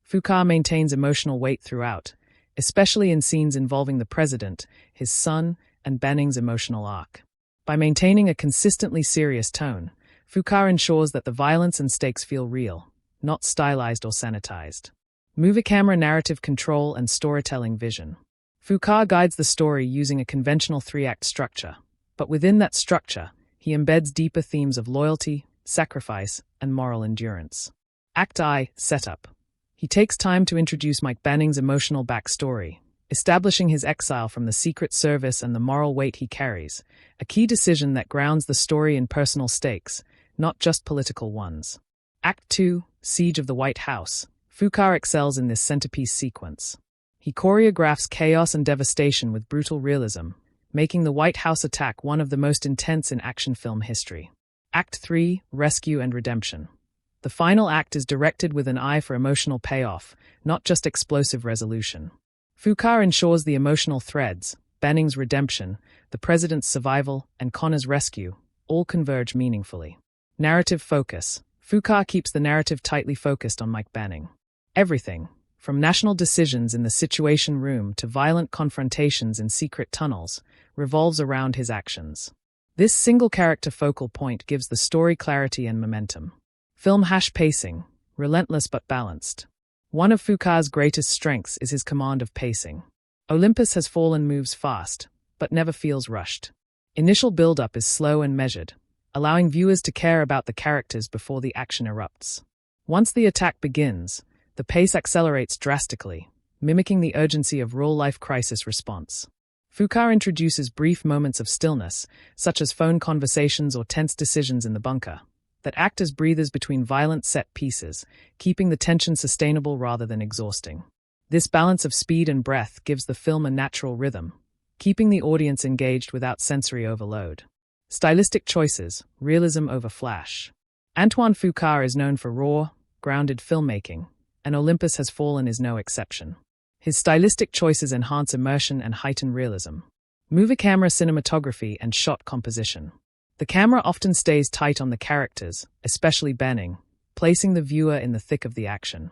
Fuqua maintains emotional weight throughout, especially in scenes involving the president, his son, and Banning's emotional arc. By maintaining a consistently serious tone, Fuqua ensures that the violence and stakes feel real, not stylized or sanitized. Movie camera narrative control and storytelling vision. Fuqua guides the story using a conventional three-act structure, but within that structure, he embeds deeper themes of loyalty, sacrifice, and moral endurance. Act I, Setup. He takes time to introduce Mike Banning's emotional backstory, establishing his exile from the Secret Service and the moral weight he carries, a key decision that grounds the story in personal stakes, not just political ones. Act II, Siege of the White House. Fuqua excels in this centerpiece sequence. He choreographs chaos and devastation with brutal realism, making the White House attack one of the most intense in action film history. Act III, Rescue and Redemption. The final act is directed with an eye for emotional payoff, not just explosive resolution. Fuqua ensures the emotional threads, Banning's redemption, the president's survival, and Connor's rescue, all converge meaningfully. Narrative focus. Fuqua keeps the narrative tightly focused on Mike Banning. Everything, from national decisions in the Situation Room to violent confrontations in secret tunnels, revolves around his actions. This single-character focal point gives the story clarity and momentum. Film pacing, relentless but balanced. One of Fuqua's greatest strengths is his command of pacing. Olympus Has Fallen moves fast, but never feels rushed. Initial build-up is slow and measured, allowing viewers to care about the characters before the action erupts. Once the attack begins, the pace accelerates drastically, mimicking the urgency of real-life crisis response. Fuqua introduces brief moments of stillness, such as phone conversations or tense decisions in the bunker, that act as breathers between violent set pieces, keeping the tension sustainable rather than exhausting. This balance of speed and breath gives the film a natural rhythm, keeping the audience engaged without sensory overload. Stylistic choices, realism over flash. Antoine Fuqua is known for raw, grounded filmmaking, and Olympus Has Fallen is no exception. His stylistic choices enhance immersion and heighten realism. Movie camera cinematography and shot composition. The camera often stays tight on the characters, especially Banning, placing the viewer in the thick of the action.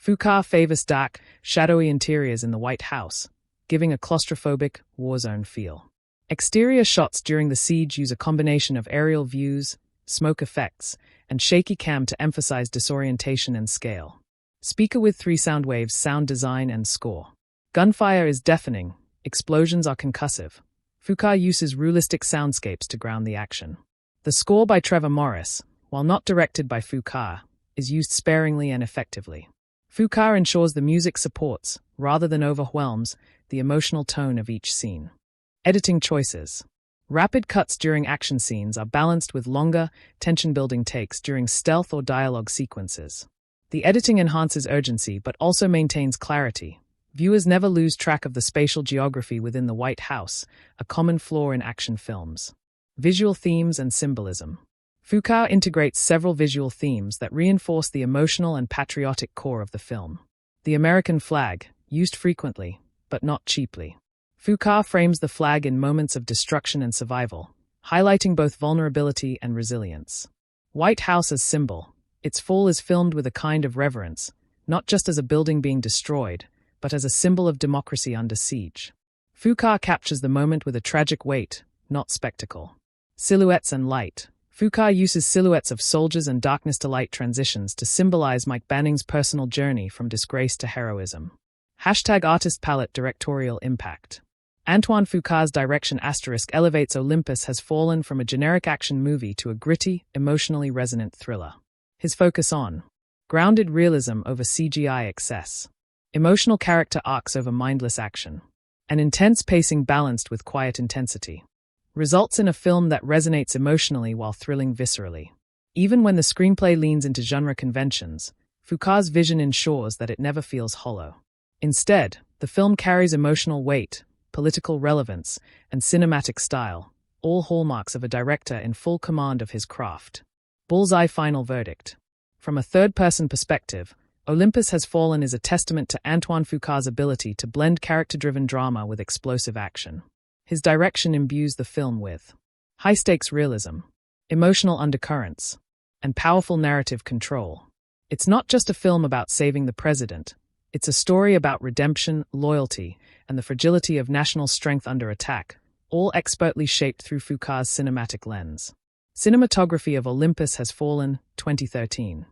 Fuqua favors dark, shadowy interiors in the White House, giving a claustrophobic, war-zone feel. Exterior shots during the siege use a combination of aerial views, smoke effects, and shaky cam to emphasize disorientation and scale. Speaker with 3 sound waves, sound design and score. Gunfire is deafening, explosions are concussive, Fuqua uses realistic soundscapes to ground the action. The score by Trevor Morris, while not directed by Fuqua, is used sparingly and effectively. Fuqua ensures the music supports, rather than overwhelms, the emotional tone of each scene. Editing choices. Rapid cuts during action scenes are balanced with longer, tension-building takes during stealth or dialogue sequences. The editing enhances urgency but also maintains clarity. Viewers never lose track of the spatial geography within the White House, a common flaw in action films. Visual themes and symbolism. Fuqua integrates several visual themes that reinforce the emotional and patriotic core of the film. The American flag, used frequently, but not cheaply. Fuqua frames the flag in moments of destruction and survival, highlighting both vulnerability and resilience. White House as symbol. Its fall is filmed with a kind of reverence, not just as a building being destroyed, but as a symbol of democracy under siege. Fuqua captures the moment with a tragic weight, not spectacle. Silhouettes and light. Fuqua uses silhouettes of soldiers and darkness to light transitions to symbolize Mike Banning's personal journey from disgrace to heroism. #Artist Palette Directorial Impact. Antoine Fuqua's direction * elevates Olympus Has Fallen from a generic action movie to a gritty, emotionally resonant thriller. His focus on grounded realism over CGI excess, emotional character arcs over mindless action, and intense pacing balanced with quiet intensity, results in a film that resonates emotionally while thrilling viscerally. Even when the screenplay leans into genre conventions, Fuqua's vision ensures that it never feels hollow. Instead, the film carries emotional weight, political relevance, and cinematic style, all hallmarks of a director in full command of his craft. Bullseye final verdict. From a third-person perspective, Olympus Has Fallen is a testament to Antoine Fuqua's ability to blend character-driven drama with explosive action. His direction imbues the film with high-stakes realism, emotional undercurrents, and powerful narrative control. It's not just a film about saving the president. It's a story about redemption, loyalty, and the fragility of national strength under attack, all expertly shaped through Fuqua's cinematic lens. Cinematography of Olympus Has Fallen, 2013.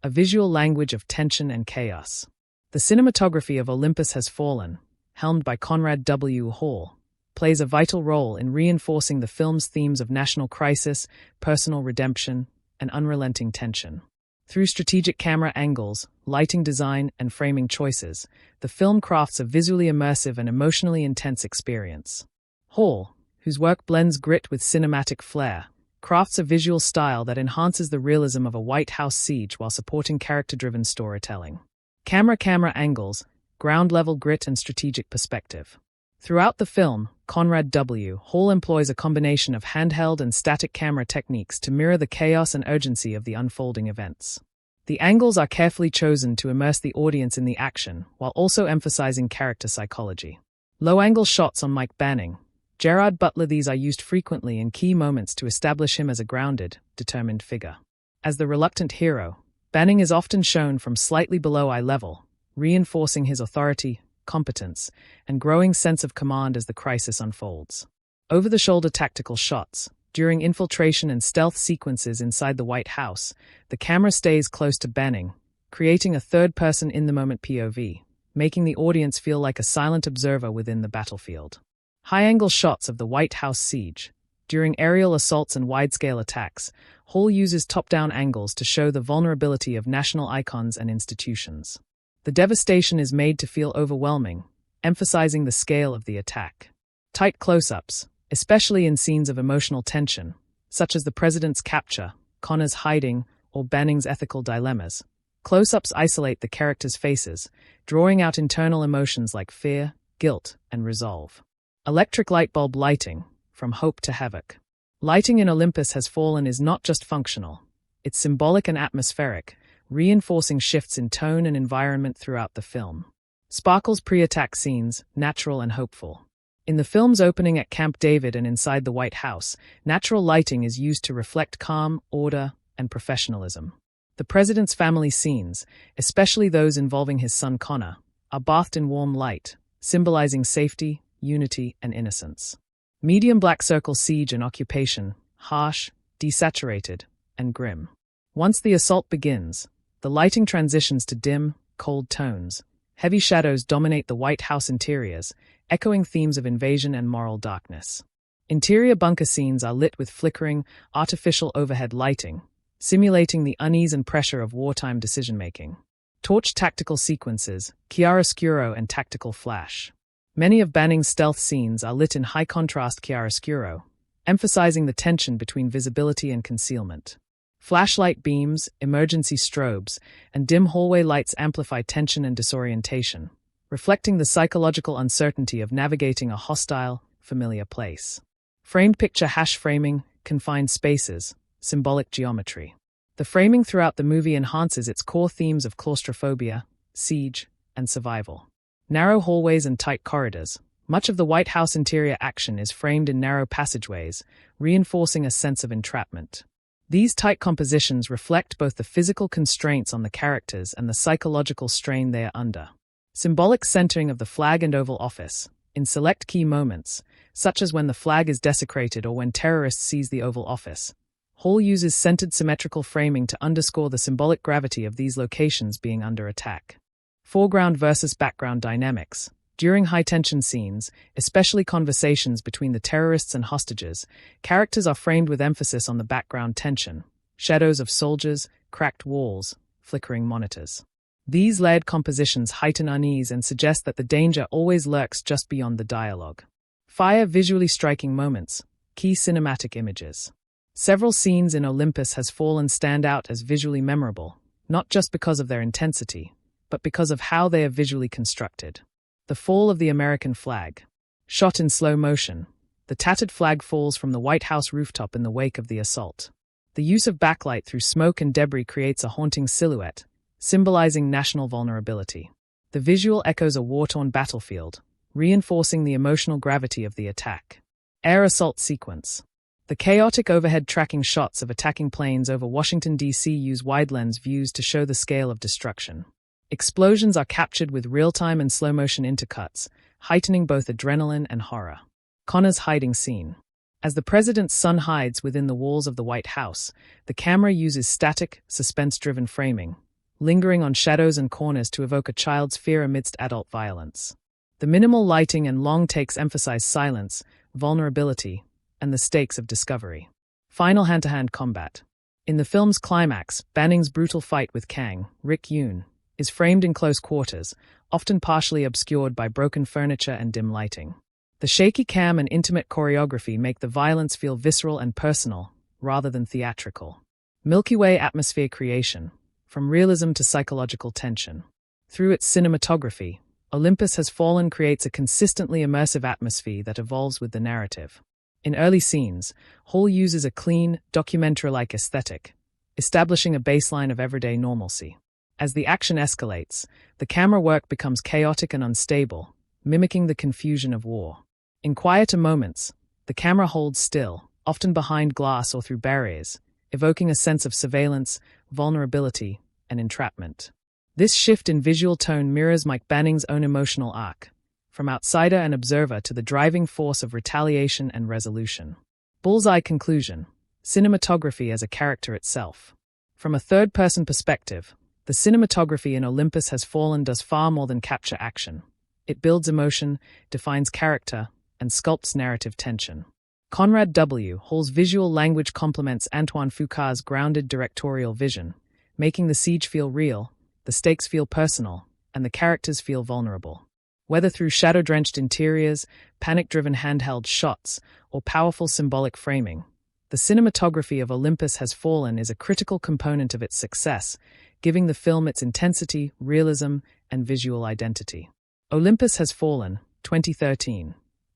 A visual language of tension and chaos. The cinematography of Olympus Has Fallen, helmed by Conrad W. Hall, plays a vital role in reinforcing the film's themes of national crisis, personal redemption, and unrelenting tension. Through strategic camera angles, lighting design, and framing choices, the film crafts a visually immersive and emotionally intense experience. Hall, whose work blends grit with cinematic flair, crafts a visual style that enhances the realism of a White House siege while supporting character-driven storytelling. Camera angles, ground-level grit, and strategic perspective. Throughout the film, Conrad W. Hall employs a combination of handheld and static camera techniques to mirror the chaos and urgency of the unfolding events. The angles are carefully chosen to immerse the audience in the action, while also emphasizing character psychology. Low-angle shots on Mike Banning. Gerard Butler. These are used frequently in key moments to establish him as a grounded, determined figure. As the reluctant hero, Banning is often shown from slightly below eye level, reinforcing his authority, competence, and growing sense of command as the crisis unfolds. Over-the-shoulder tactical shots. During infiltration and stealth sequences inside the White House, the camera stays close to Banning, creating a third-person in-the-moment POV, making the audience feel like a silent observer within the battlefield. High-angle shots of the White House siege. During aerial assaults and wide-scale attacks, Hall uses top-down angles to show the vulnerability of national icons and institutions. The devastation is made to feel overwhelming, emphasizing the scale of the attack. Tight close-ups, especially in scenes of emotional tension, such as the president's capture, Connor's hiding, or Banning's ethical dilemmas. Close-ups isolate the characters' faces, drawing out internal emotions like fear, guilt, and resolve. Electric light bulb lighting, from hope to havoc. Lighting in Olympus Has Fallen is not just functional. It's symbolic and atmospheric, reinforcing shifts in tone and environment throughout the film. Sparkles pre-attack scenes, natural and hopeful. In the film's opening at Camp David and inside the White House, natural lighting is used to reflect calm, order, and professionalism. The president's family scenes, especially those involving his son Connor, are bathed in warm light, symbolizing safety, unity, and innocence. Medium black circle siege and occupation, harsh, desaturated, and grim. Once the assault begins, the lighting transitions to dim, cold tones. Heavy shadows dominate the White House interiors, echoing themes of invasion and moral darkness. Interior bunker scenes are lit with flickering, artificial overhead lighting, simulating the unease and pressure of wartime decision-making. Torch tactical sequences, chiaroscuro and tactical flash. Many of Banning's stealth scenes are lit in high-contrast chiaroscuro, emphasizing the tension between visibility and concealment. Flashlight beams, emergency strobes, and dim hallway lights amplify tension and disorientation, reflecting the psychological uncertainty of navigating a hostile, familiar place. Framed picture hash framing, confined spaces, symbolic geometry. The framing throughout the movie enhances its core themes of claustrophobia, siege, and survival. Narrow hallways and tight corridors. Much of the White House interior action is framed in narrow passageways, reinforcing a sense of entrapment. These tight compositions reflect both the physical constraints on the characters and the psychological strain they are under. Symbolic centering of the flag and Oval Office. In select key moments, such as when the flag is desecrated or when terrorists seize the Oval Office, Hall uses centered symmetrical framing to underscore the symbolic gravity of these locations being under attack. Foreground versus background dynamics. During high-tension scenes, especially conversations between the terrorists and hostages, characters are framed with emphasis on the background tension, shadows of soldiers, cracked walls, flickering monitors. These layered compositions heighten unease and suggest that the danger always lurks just beyond the dialogue. Fire visually striking moments, key cinematic images. Several scenes in Olympus Has Fallen stand out as visually memorable, not just because of their intensity, but because of how they are visually constructed. The fall of the American flag. Shot in slow motion, the tattered flag falls from the White House rooftop in the wake of the assault. The use of backlight through smoke and debris creates a haunting silhouette, symbolizing national vulnerability. The visual echoes a war-torn battlefield, reinforcing the emotional gravity of the attack. Air assault sequence. The chaotic overhead tracking shots of attacking planes over Washington, D.C. use wide-lens views to show the scale of destruction. Explosions are captured with real-time and slow-motion intercuts, heightening both adrenaline and horror. Connor's hiding scene. As the president's son hides within the walls of the White House, the camera uses static, suspense-driven framing, lingering on shadows and corners to evoke a child's fear amidst adult violence. The minimal lighting and long takes emphasize silence, vulnerability, and the stakes of discovery. Final hand-to-hand combat. In the film's climax, Banning's brutal fight with Kang, Rick Yoon, is framed in close quarters, often partially obscured by broken furniture and dim lighting. The shaky cam and intimate choreography make the violence feel visceral and personal, rather than theatrical. Milky Way atmosphere creation. From realism to psychological tension. Through its cinematography, Olympus Has Fallen creates a consistently immersive atmosphere that evolves with the narrative. In early scenes, Hall uses a clean, documentary-like aesthetic, establishing a baseline of everyday normalcy. As the action escalates, the camera work becomes chaotic and unstable, mimicking the confusion of war. In quieter moments, the camera holds still, often behind glass or through barriers, evoking a sense of surveillance, vulnerability, and entrapment. This shift in visual tone mirrors Mike Banning's own emotional arc, from outsider and observer to the driving force of retaliation and resolution. Bullseye conclusion. Cinematography as a character itself. From a third-person perspective, the cinematography in Olympus Has Fallen does far more than capture action. It builds emotion, defines character, and sculpts narrative tension. Conrad W. Hall's visual language complements Antoine Fuqua's grounded directorial vision, making the siege feel real, the stakes feel personal, and the characters feel vulnerable. Whether through shadow-drenched interiors, panic-driven handheld shots, or powerful symbolic framing, the cinematography of Olympus Has Fallen is a critical component of its success, giving the film its intensity, realism, and visual identity. Olympus Has Fallen, 2013.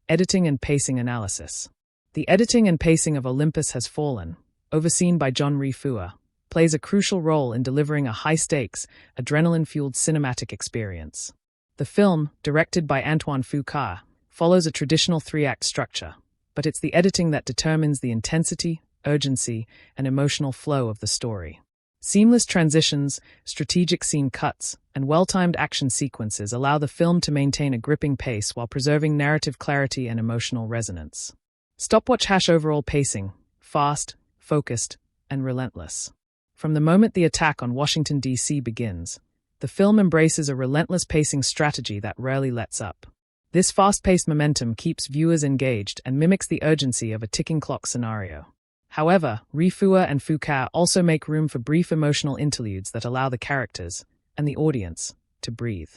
Editing and pacing analysis. The editing and pacing of Olympus Has Fallen, overseen by John Fuqua, plays a crucial role in delivering a high-stakes, adrenaline-fueled cinematic experience. The film, directed by Antoine Fuqua, follows a traditional three-act structure, but it's the editing that determines the intensity, urgency, and emotional flow of the story. Seamless transitions, strategic scene cuts, and well-timed action sequences allow the film to maintain a gripping pace while preserving narrative clarity and emotional resonance. Stopwatch overall pacing, fast, focused, and relentless. From the moment the attack on Washington, D.C. begins, the film embraces a relentless pacing strategy that rarely lets up. This fast-paced momentum keeps viewers engaged and mimics the urgency of a ticking clock scenario. However, Fuqua and Fuqua also make room for brief emotional interludes that allow the characters, and the audience, to breathe.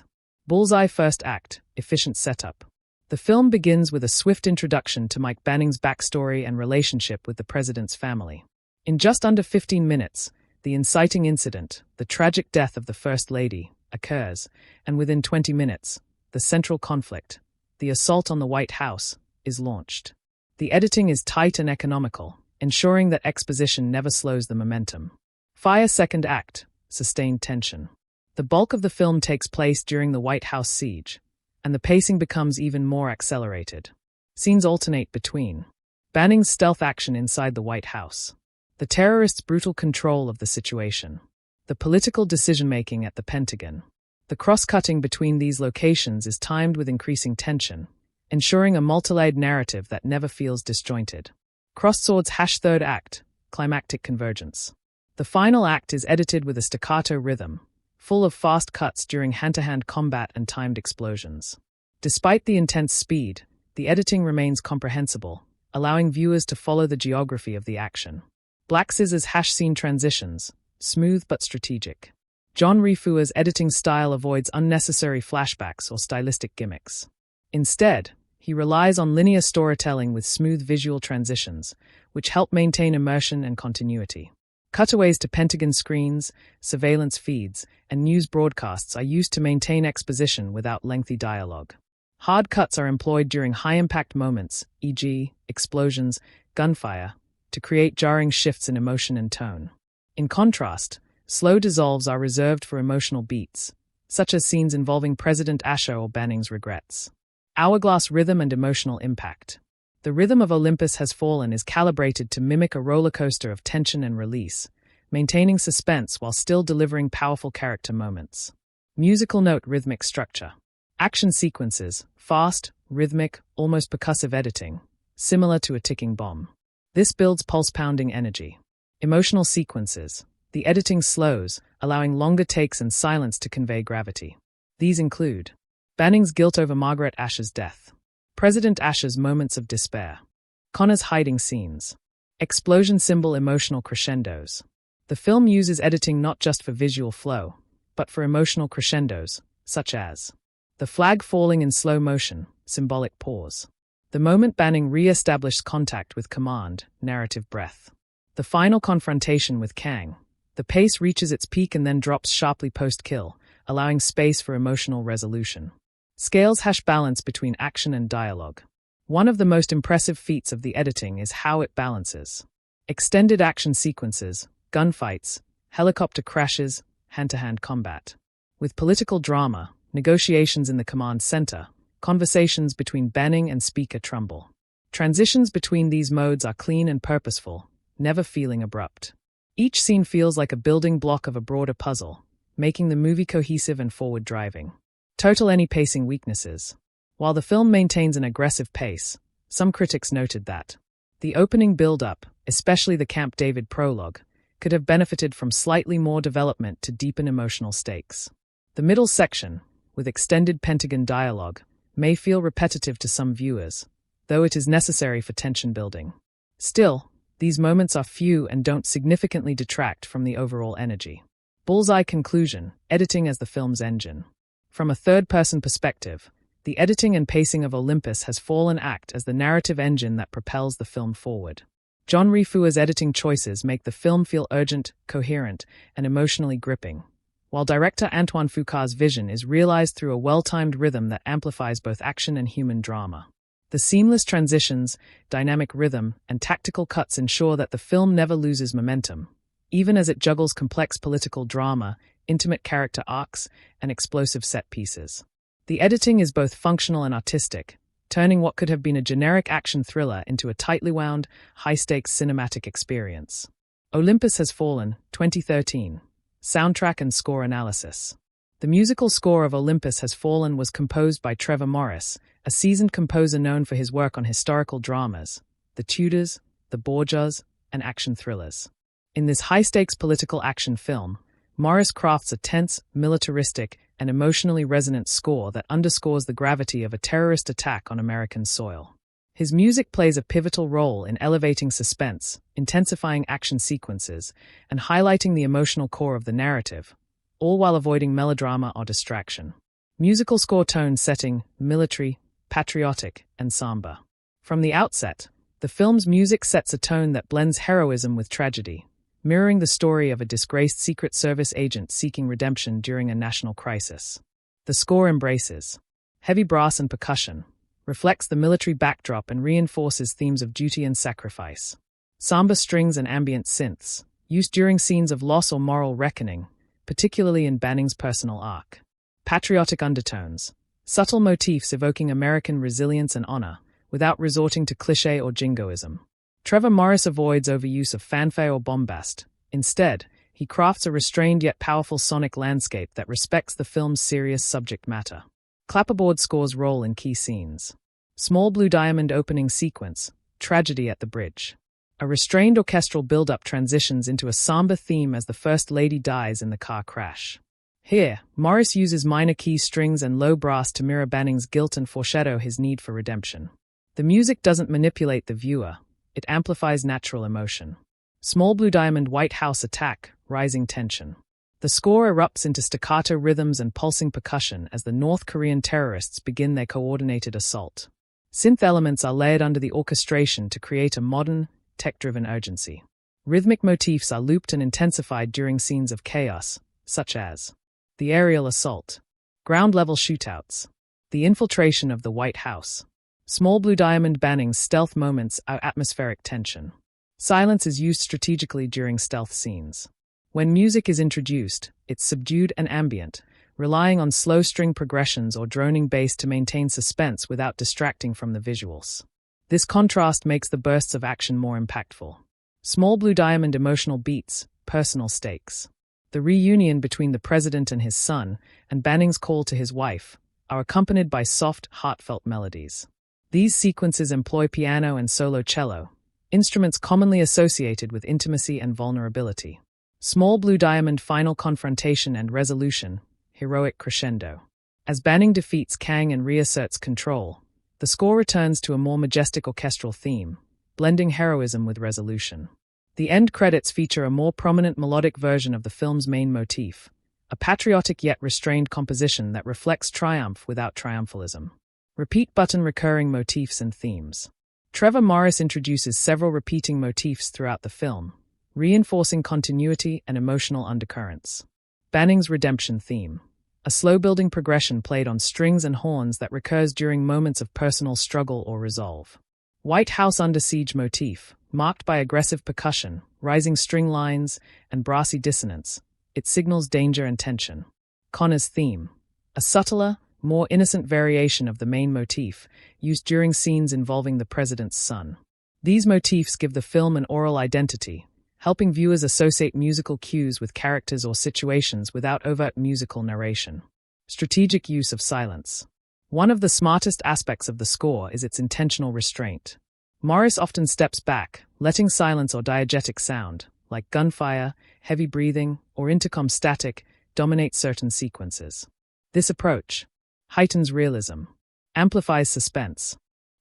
Bullseye first act, efficient setup. The film begins with a swift introduction to Mike Banning's backstory and relationship with the president's family. In just under 15 minutes, the inciting incident, the tragic death of the First Lady, occurs, and within 20 minutes, the central conflict, the assault on the White House, is launched. The editing is tight and economical, ensuring that exposition never slows the momentum. Fire second act, sustained tension. The bulk of the film takes place during the White House siege, and the pacing becomes even more accelerated. Scenes alternate between Banning's stealth action inside the White House, the terrorists' brutal control of the situation, the political decision-making at the Pentagon. The cross-cutting between these locations is timed with increasing tension, ensuring a multi-layered narrative that never feels disjointed. Crosswords third act, climactic convergence. The final act is edited with a staccato rhythm, full of fast cuts during hand-to-hand combat and timed explosions. Despite the intense speed, the editing remains comprehensible, allowing viewers to follow the geography of the action. Black Scissors scene transitions, smooth but strategic. John Fuqua's editing style avoids unnecessary flashbacks or stylistic gimmicks. Instead, he relies on linear storytelling with smooth visual transitions, which help maintain immersion and continuity. Cutaways to Pentagon screens, surveillance feeds, and news broadcasts are used to maintain exposition without lengthy dialogue. Hard cuts are employed during high-impact moments, e.g., explosions, gunfire, to create jarring shifts in emotion and tone. In contrast, slow dissolves are reserved for emotional beats, such as scenes involving President Asher or Banning's regrets. Hourglass rhythm and emotional impact. The rhythm of Olympus Has Fallen is calibrated to mimic a roller coaster of tension and release, maintaining suspense while still delivering powerful character moments. Musical note rhythmic structure. Action sequences, fast, rhythmic, almost percussive editing, similar to a ticking bomb. This builds pulse-pounding energy. Emotional sequences. The editing slows, allowing longer takes and silence to convey gravity. These include Banning's guilt over Margaret Asher's death, President Asher's moments of despair, Connor's hiding scenes, explosion symbol emotional crescendos. The film uses editing not just for visual flow, but for emotional crescendos, such as the flag falling in slow motion, symbolic pause. The moment Banning re-established contact with command, narrative breath. The final confrontation with Kang. The pace reaches its peak and then drops sharply post-kill, allowing space for emotional resolution. Scales balance between action and dialogue. One of the most impressive feats of the editing is how it balances extended action sequences, gunfights, helicopter crashes, hand-to-hand combat, with political drama, negotiations in the command center, conversations between Banning and Speaker Trumbull. Transitions between these modes are clean and purposeful, never feeling abrupt. Each scene feels like a building block of a broader puzzle, making the movie cohesive and forward-driving. Total any pacing weaknesses. While the film maintains an aggressive pace, some critics noted that the opening build-up, especially the Camp David prologue, could have benefited from slightly more development to deepen emotional stakes. The middle section, with extended Pentagon dialogue, may feel repetitive to some viewers, though it is necessary for tension building. Still, these moments are few and don't significantly detract from the overall energy. Bullseye conclusion, editing as the film's engine. From a third-person perspective, the editing and pacing of Olympus Has Fallen act as the narrative engine that propels the film forward. John Fuqua's editing choices make the film feel urgent, coherent, and emotionally gripping, while director Antoine Fuqua's vision is realized through a well-timed rhythm that amplifies both action and human drama. The seamless transitions, dynamic rhythm, and tactical cuts ensure that the film never loses momentum, even as it juggles complex political drama, intimate character arcs, and explosive set pieces. The editing is both functional and artistic, turning what could have been a generic action thriller into a tightly wound, high-stakes cinematic experience. Olympus Has Fallen, 2013. Soundtrack and score analysis. The musical score of Olympus Has Fallen was composed by Trevor Morris, a seasoned composer known for his work on historical dramas, The Tudors, The Borgias, and action thrillers. In this high-stakes political action film, Morris crafts a tense, militaristic, an emotionally resonant score that underscores the gravity of a terrorist attack on American soil. His music plays a pivotal role in elevating suspense, intensifying action sequences, and highlighting the emotional core of the narrative, all while avoiding melodrama or distraction. Musical score tone setting: military, patriotic, and somber. From the outset, the film's music sets a tone that blends heroism with tragedy, mirroring the story of a disgraced Secret Service agent seeking redemption during a national crisis. The score embraces heavy brass and percussion, reflects the military backdrop, and reinforces themes of duty and sacrifice. Somber strings and ambient synths, used during scenes of loss or moral reckoning, particularly in Banning's personal arc. Patriotic undertones, subtle motifs evoking American resilience and honor, without resorting to cliché or jingoism. Trevor Morris avoids overuse of fanfare or bombast. Instead, he crafts a restrained yet powerful sonic landscape that respects the film's serious subject matter. Clapperboard scores role in key scenes. Small Blue Diamond opening sequence, tragedy at the bridge. A restrained orchestral build-up transitions into a somber theme as the First Lady dies in the car crash. Here, Morris uses minor key strings and low brass to mirror Banning's guilt and foreshadow his need for redemption. The music doesn't manipulate the viewer, it amplifies natural emotion. Small Blue Diamond White House attack, rising tension. The score erupts into staccato rhythms and pulsing percussion as the North Korean terrorists begin their coordinated assault. Synth elements are layered under the orchestration to create a modern, tech-driven urgency. Rhythmic motifs are looped and intensified during scenes of chaos, such as the aerial assault, ground-level shootouts, the infiltration of the White House. Small Blue Diamond Banning's stealth moments are atmospheric tension. Silence is used strategically during stealth scenes. When music is introduced, it's subdued and ambient, relying on slow string progressions or droning bass to maintain suspense without distracting from the visuals. This contrast makes the bursts of action more impactful. Small Blue Diamond emotional beats, personal stakes. The reunion between the president and his son, and Banning's call to his wife, are accompanied by soft, heartfelt melodies. These sequences employ piano and solo cello, instruments commonly associated with intimacy and vulnerability. Small Blue Diamond final confrontation and resolution, heroic crescendo. As Banning defeats Kang and reasserts control, the score returns to a more majestic orchestral theme, blending heroism with resolution. The end credits feature a more prominent melodic version of the film's main motif, a patriotic yet restrained composition that reflects triumph without triumphalism. Repeat button recurring motifs and themes. Trevor Morris introduces several repeating motifs throughout the film, reinforcing continuity and emotional undercurrents. Banning's redemption theme. A slow-building progression played on strings and horns that recurs during moments of personal struggle or resolve. White House under siege motif, marked by aggressive percussion, rising string lines, and brassy dissonance. It signals danger and tension. Connor's theme. A subtler, more innocent variation of the main motif, used during scenes involving the president's son. These motifs give the film an oral identity, helping viewers associate musical cues with characters or situations without overt musical narration. Strategic use of silence. One of the smartest aspects of the score is its intentional restraint. Morris often steps back, letting silence or diegetic sound, like gunfire, heavy breathing, or intercom static, dominate certain sequences. This approach heightens realism, amplifies suspense,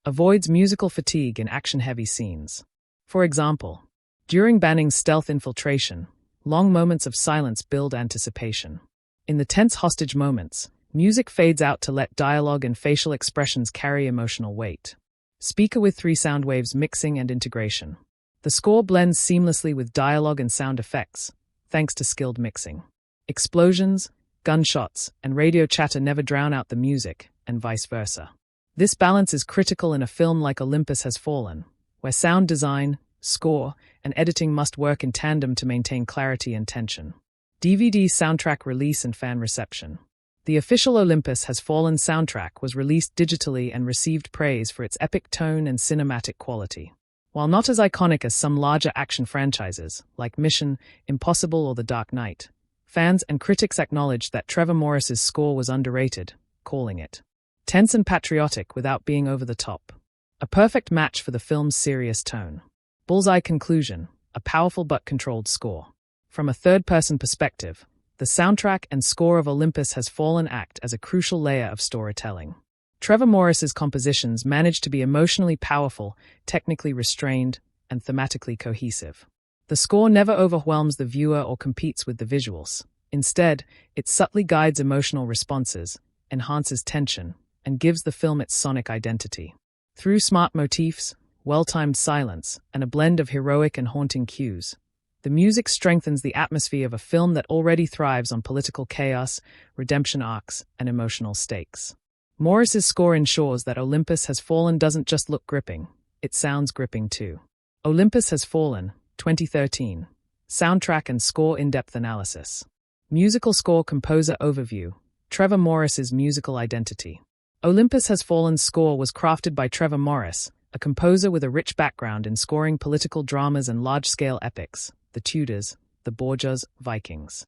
avoids musical fatigue in action-heavy scenes. For example, during Banning's stealth infiltration, long moments of silence build anticipation. In the tense hostage moments, music fades out to let dialogue and facial expressions carry emotional weight. Speaker with 3 sound waves mixing and integration. The score blends seamlessly with dialogue and sound effects, thanks to skilled mixing. Explosions, gunshots, and radio chatter never drown out the music, and vice versa. This balance is critical in a film like Olympus Has Fallen, where sound design, score, and editing must work in tandem to maintain clarity and tension. DVD soundtrack release and fan reception. The official Olympus Has Fallen soundtrack was released digitally and received praise for its epic tone and cinematic quality. While not as iconic as some larger action franchises, like Mission Impossible or The Dark Knight, fans and critics acknowledged that Trevor Morris's score was underrated, calling it tense and patriotic without being over the top. A perfect match for the film's serious tone. Bullseye conclusion, a powerful but controlled score. From a third-person perspective, the soundtrack and score of Olympus Has Fallen act as a crucial layer of storytelling. Trevor Morris's compositions manage to be emotionally powerful, technically restrained, and thematically cohesive. The score never overwhelms the viewer or competes with the visuals. Instead, it subtly guides emotional responses, enhances tension, and gives the film its sonic identity. Through smart motifs, well-timed silence, and a blend of heroic and haunting cues, the music strengthens the atmosphere of a film that already thrives on political chaos, redemption arcs, and emotional stakes. Morris's score ensures that Olympus Has Fallen doesn't just look gripping, it sounds gripping too. Olympus Has Fallen, 2013. Soundtrack and score in-depth analysis. Musical score composer overview. Trevor Morris's musical identity. Olympus Has Fallen's score was crafted by Trevor Morris, a composer with a rich background in scoring political dramas and large-scale epics, The Tudors, The Borgias, Vikings.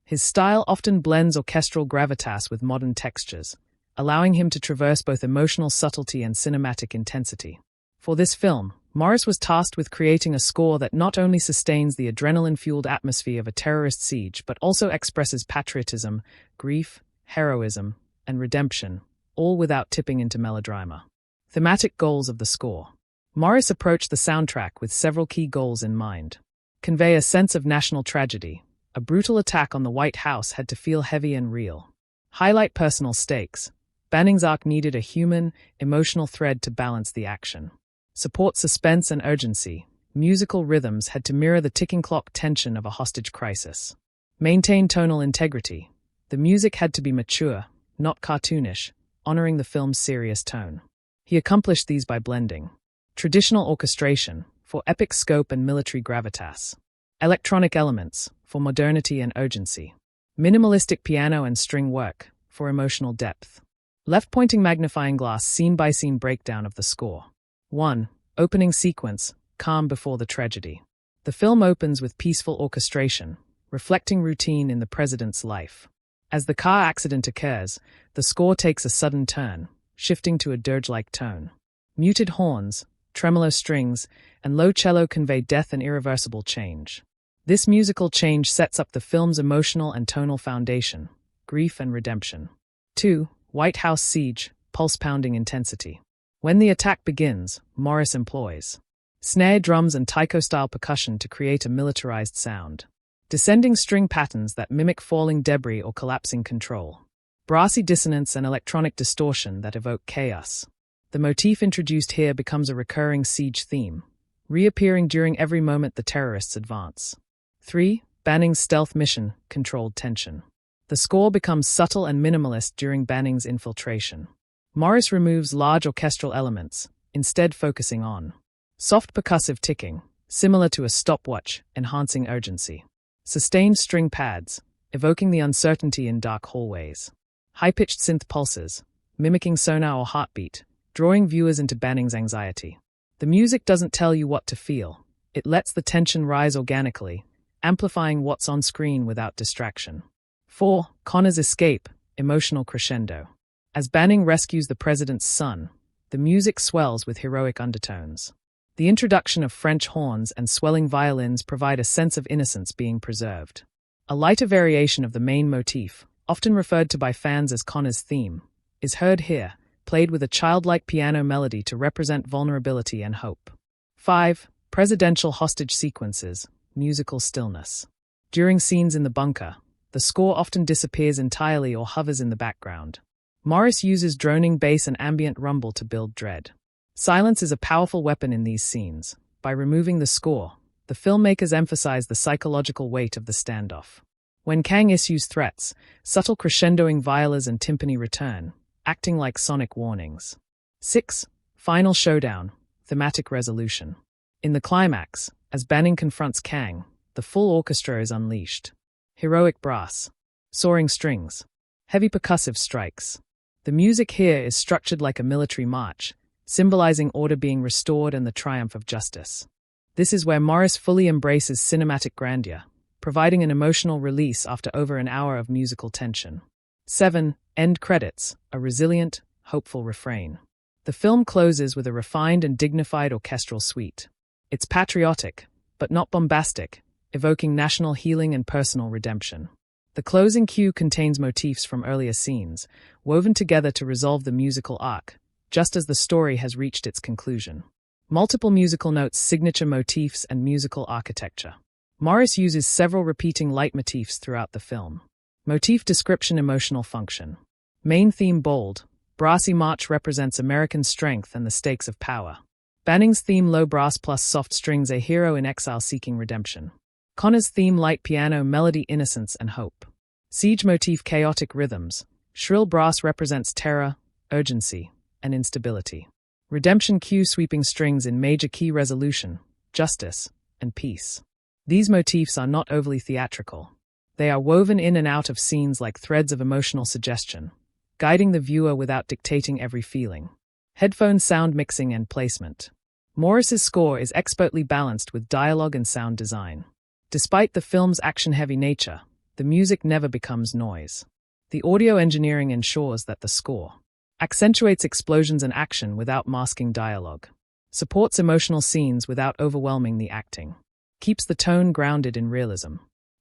His style often blends orchestral gravitas with modern textures, allowing him to traverse both emotional subtlety and cinematic intensity. For this film, Morris was tasked with creating a score that not only sustains the adrenaline-fueled atmosphere of a terrorist siege but also expresses patriotism, grief, heroism, and redemption, all without tipping into melodrama. Thematic goals of the score. Morris approached the soundtrack with several key goals in mind. Convey a sense of national tragedy. A brutal attack on the White House had to feel heavy and real. Highlight personal stakes. Banning's arc needed a human, emotional thread to balance the action. Support suspense and urgency. Musical rhythms had to mirror the ticking clock tension of a hostage crisis. Maintain tonal integrity. The music had to be mature, not cartoonish, honoring the film's serious tone. He accomplished these by blending traditional orchestration, for epic scope and military gravitas. Electronic elements, for modernity and urgency. Minimalistic piano and string work, for emotional depth. Left-pointing magnifying glass scene-by-scene breakdown of the score. 1. Opening sequence, calm before the tragedy. The film opens with peaceful orchestration, reflecting routine in the president's life. As the car accident occurs, the score takes a sudden turn, shifting to a dirge-like tone. Muted horns, tremolo strings, and low cello convey death and irreversible change. This musical change sets up the film's emotional and tonal foundation, grief and redemption. 2. White House siege, pulse-pounding intensity. When the attack begins, Morris employs snare drums and taiko-style percussion to create a militarized sound. Descending string patterns that mimic falling debris or collapsing control. Brassy dissonance and electronic distortion that evoke chaos. The motif introduced here becomes a recurring siege theme, reappearing during every moment the terrorists advance. 3. Banning's stealth mission, controlled tension. The score becomes subtle and minimalist during Banning's infiltration. Morris removes large orchestral elements, instead focusing on soft percussive ticking, similar to a stopwatch, enhancing urgency. Sustained string pads, evoking the uncertainty in dark hallways. High-pitched synth pulses, mimicking sonar or heartbeat, drawing viewers into Banning's anxiety. The music doesn't tell you what to feel. It lets the tension rise organically, amplifying what's on screen without distraction. 4. Connor's escape, emotional crescendo. As Banning rescues the president's son, the music swells with heroic undertones. The introduction of French horns and swelling violins provide a sense of innocence being preserved. A lighter variation of the main motif, often referred to by fans as Connor's theme, is heard here, played with a childlike piano melody to represent vulnerability and hope. 5. Presidential hostage sequences, musical stillness. During scenes in the bunker, the score often disappears entirely or hovers in the background. Morris uses droning bass and ambient rumble to build dread. Silence is a powerful weapon in these scenes. By removing the score, the filmmakers emphasize the psychological weight of the standoff. When Kang issues threats, subtle crescendoing violas and timpani return, acting like sonic warnings. 6. Final showdown, thematic resolution. In the climax, as Banning confronts Kang, the full orchestra is unleashed. Heroic brass, soaring strings, heavy percussive strikes. The music here is structured like a military march, symbolizing order being restored and the triumph of justice. This is where Morris fully embraces cinematic grandeur, providing an emotional release after over an hour of musical tension. 7. End credits, a resilient, hopeful refrain. The film closes with a refined and dignified orchestral suite. It's patriotic, but not bombastic, evoking national healing and personal redemption. The closing cue contains motifs from earlier scenes, woven together to resolve the musical arc, just as the story has reached its conclusion. Multiple musical notes, signature motifs, and musical architecture. Morris uses several repeating leitmotifs throughout the film. Motif description, emotional function. Main theme bold. Brassy march represents American strength and the stakes of power. Banning's theme low brass plus soft strings, a hero in exile seeking redemption. Connor's theme light piano, melody, innocence, and hope. Siege motif, chaotic rhythms. Shrill brass represents terror, urgency, and instability. Redemption cue, sweeping strings in major key, resolution, justice, and peace. These motifs are not overly theatrical. They are woven in and out of scenes like threads of emotional suggestion, guiding the viewer without dictating every feeling. Headphone sound mixing and placement. Morris's score is expertly balanced with dialogue and sound design. Despite the film's action-heavy nature, the music never becomes noise. The audio engineering ensures that the score accentuates explosions and action without masking dialogue, supports emotional scenes without overwhelming the acting, keeps the tone grounded in realism.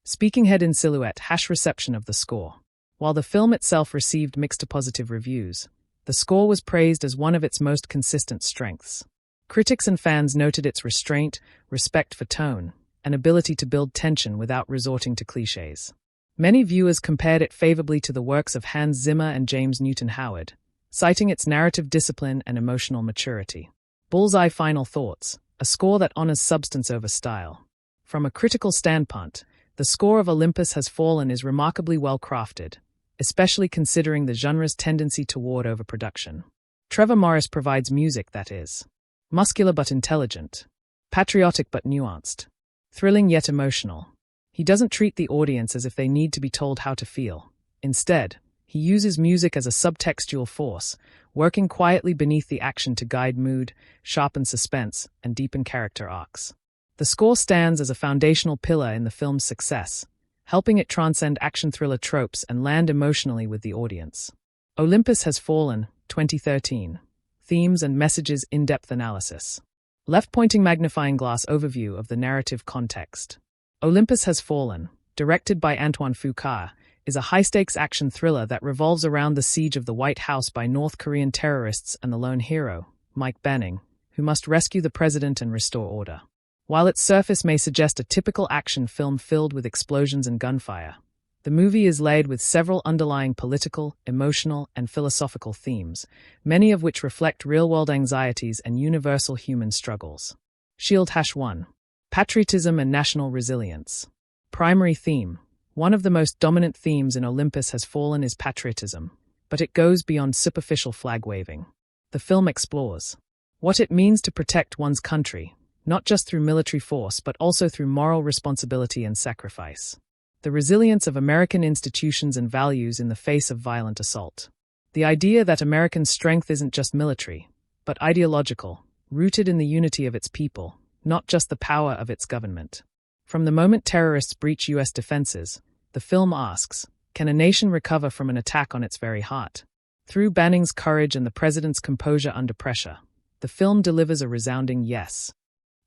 Speaking head in silhouette, reception of the score. While the film itself received mixed to positive reviews, the score was praised as one of its most consistent strengths. Critics and fans noted its restraint, respect for tone, and ability to build tension without resorting to clichés. Many viewers compared it favorably to the works of Hans Zimmer and James Newton Howard, citing its narrative discipline and emotional maturity. Bullseye final thoughts, a score that honors substance over style. From a critical standpoint, the score of Olympus Has Fallen is remarkably well crafted, especially considering the genre's tendency toward overproduction. Trevor Morris provides music that is muscular but intelligent, patriotic but nuanced, thrilling yet emotional. He doesn't treat the audience as if they need to be told how to feel. Instead, he uses music as a subtextual force, working quietly beneath the action to guide mood, sharpen suspense, and deepen character arcs. The score stands as a foundational pillar in the film's success, helping it transcend action thriller tropes and land emotionally with the audience. Olympus Has Fallen, 2013. Themes and messages, in-depth analysis. Left-pointing magnifying glass overview of the narrative context. Olympus Has Fallen, directed by Antoine Fuqua, is a high-stakes action thriller that revolves around the siege of the White House by North Korean terrorists and the lone hero, Mike Banning, who must rescue the president and restore order. While its surface may suggest a typical action film filled with explosions and gunfire, the movie is laid with several underlying political, emotional, and philosophical themes, many of which reflect real-world anxieties and universal human struggles. Shield #1. Patriotism and national resilience. Primary theme. One of the most dominant themes in Olympus Has Fallen is patriotism, but it goes beyond superficial flag-waving. The film explores what it means to protect one's country, not just through military force but also through moral responsibility and sacrifice. The resilience of American institutions and values in the face of violent assault. The idea that American strength isn't just military, but ideological, rooted in the unity of its people, not just the power of its government. From the moment terrorists breach U.S. defenses, the film asks, can a nation recover from an attack on its very heart? Through Banning's courage and the president's composure under pressure, the film delivers a resounding yes.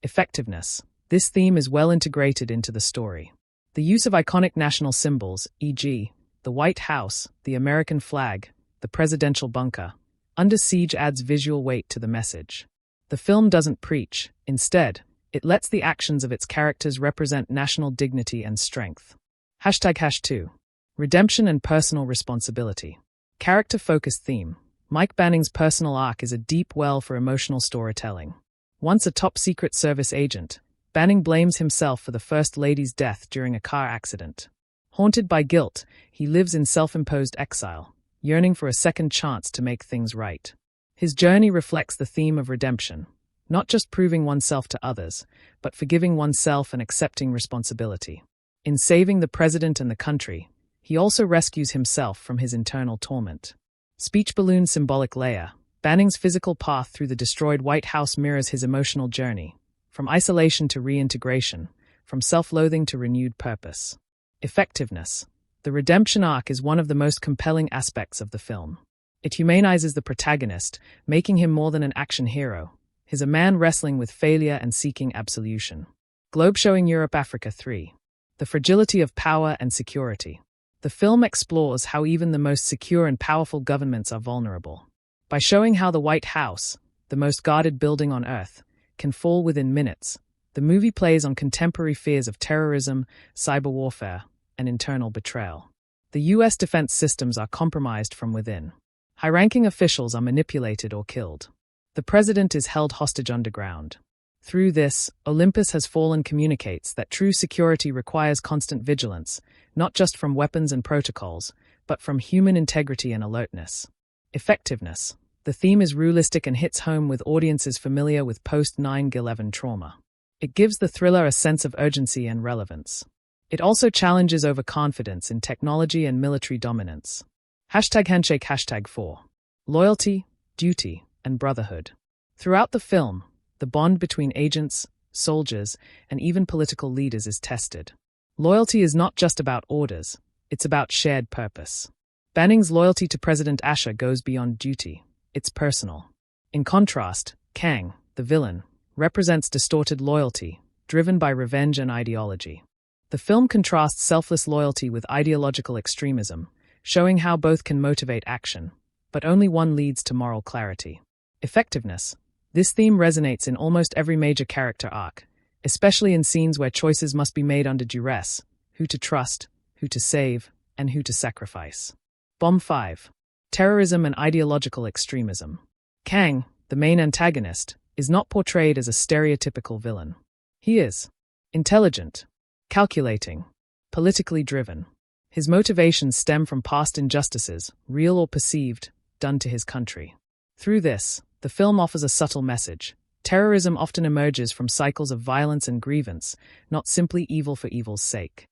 Effectiveness. This theme is well integrated into the story. The use of iconic national symbols, e.g., the White House, the American flag, the presidential bunker, under siege adds visual weight to the message. The film doesn't preach. Instead, it lets the actions of its characters represent national dignity and strength. #2. Redemption and personal responsibility. Character-focused theme. Mike Banning's personal arc is a deep well for emotional storytelling. Once a top-secret service agent, Banning blames himself for the First Lady's death during a car accident. Haunted by guilt, he lives in self-imposed exile, yearning for a second chance to make things right. His journey reflects the theme of redemption, not just proving oneself to others, but forgiving oneself and accepting responsibility. In saving the president and the country, he also rescues himself from his internal torment. Speech balloon symbolic layer. Banning's physical path through the destroyed White House mirrors his emotional journey, from isolation to reintegration, from self-loathing to renewed purpose. Effectiveness. The redemption arc is one of the most compelling aspects of the film. It humanizes the protagonist, making him more than an action hero. He's a man wrestling with failure and seeking absolution. Globe showing Europe Africa 3. The fragility of power and security. The The film explores how even the most secure and powerful governments are vulnerable. By showing how the White House, the most guarded building on Earth, can fall within minutes, the movie plays on contemporary fears of terrorism, cyber warfare, and internal betrayal. The U.S. defense systems are compromised from within. High-ranking officials are manipulated or killed. The president is held hostage underground. Through this, Olympus Has Fallen communicates that true security requires constant vigilance, not just from weapons and protocols, but from human integrity and alertness. Effectiveness. The theme is realistic and hits home with audiences familiar with post-9/11 trauma. It gives the thriller a sense of urgency and relevance. It also challenges overconfidence in technology and military dominance. #handshake #4. Loyalty, duty, and brotherhood. Throughout the film, the bond between agents, soldiers, and even political leaders is tested. Loyalty is not just about orders, it's about shared purpose. Banning's loyalty to President Asher goes beyond duty. It's personal. In contrast, Kang, the villain, represents distorted loyalty, driven by revenge and ideology. The film contrasts selfless loyalty with ideological extremism, showing how both can motivate action, but only one leads to moral clarity. Effectiveness. This theme resonates in almost every major character arc, especially in scenes where choices must be made under duress: who to trust, who to save, and who to sacrifice. Bomb 5. Terrorism and ideological extremism. Kang, the main antagonist, is not portrayed as a stereotypical villain. He is intelligent, calculating, politically driven. His motivations stem from past injustices, real or perceived, done to his country. Through this, the film offers a subtle message. Terrorism often emerges from cycles of violence and grievance, not simply evil for evil's sake.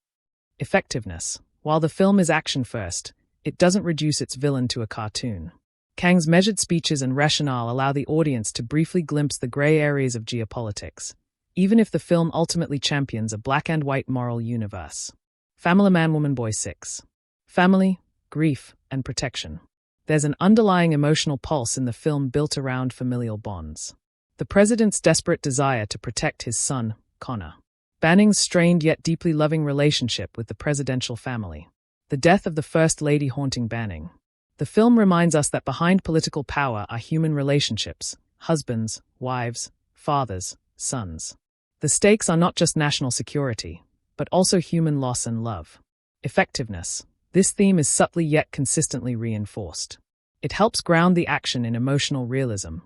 Effectiveness. While the film is action-first, it doesn't reduce its villain to a cartoon. Kang's measured speeches and rationale allow the audience to briefly glimpse the gray areas of geopolitics, even if the film ultimately champions a black-and-white moral universe. Family Man Woman Boy 6. Family, grief, and protection. There's an underlying emotional pulse in the film built around familial bonds. The president's desperate desire to protect his son, Connor. Banning's strained yet deeply loving relationship with the presidential family. The death of the First Lady haunting Banning. The film reminds us that behind political power are human relationships: husbands, wives, fathers, sons. The stakes are not just national security, but also human loss and love. Effectiveness. This theme is subtly yet consistently reinforced. It helps ground the action in emotional realism,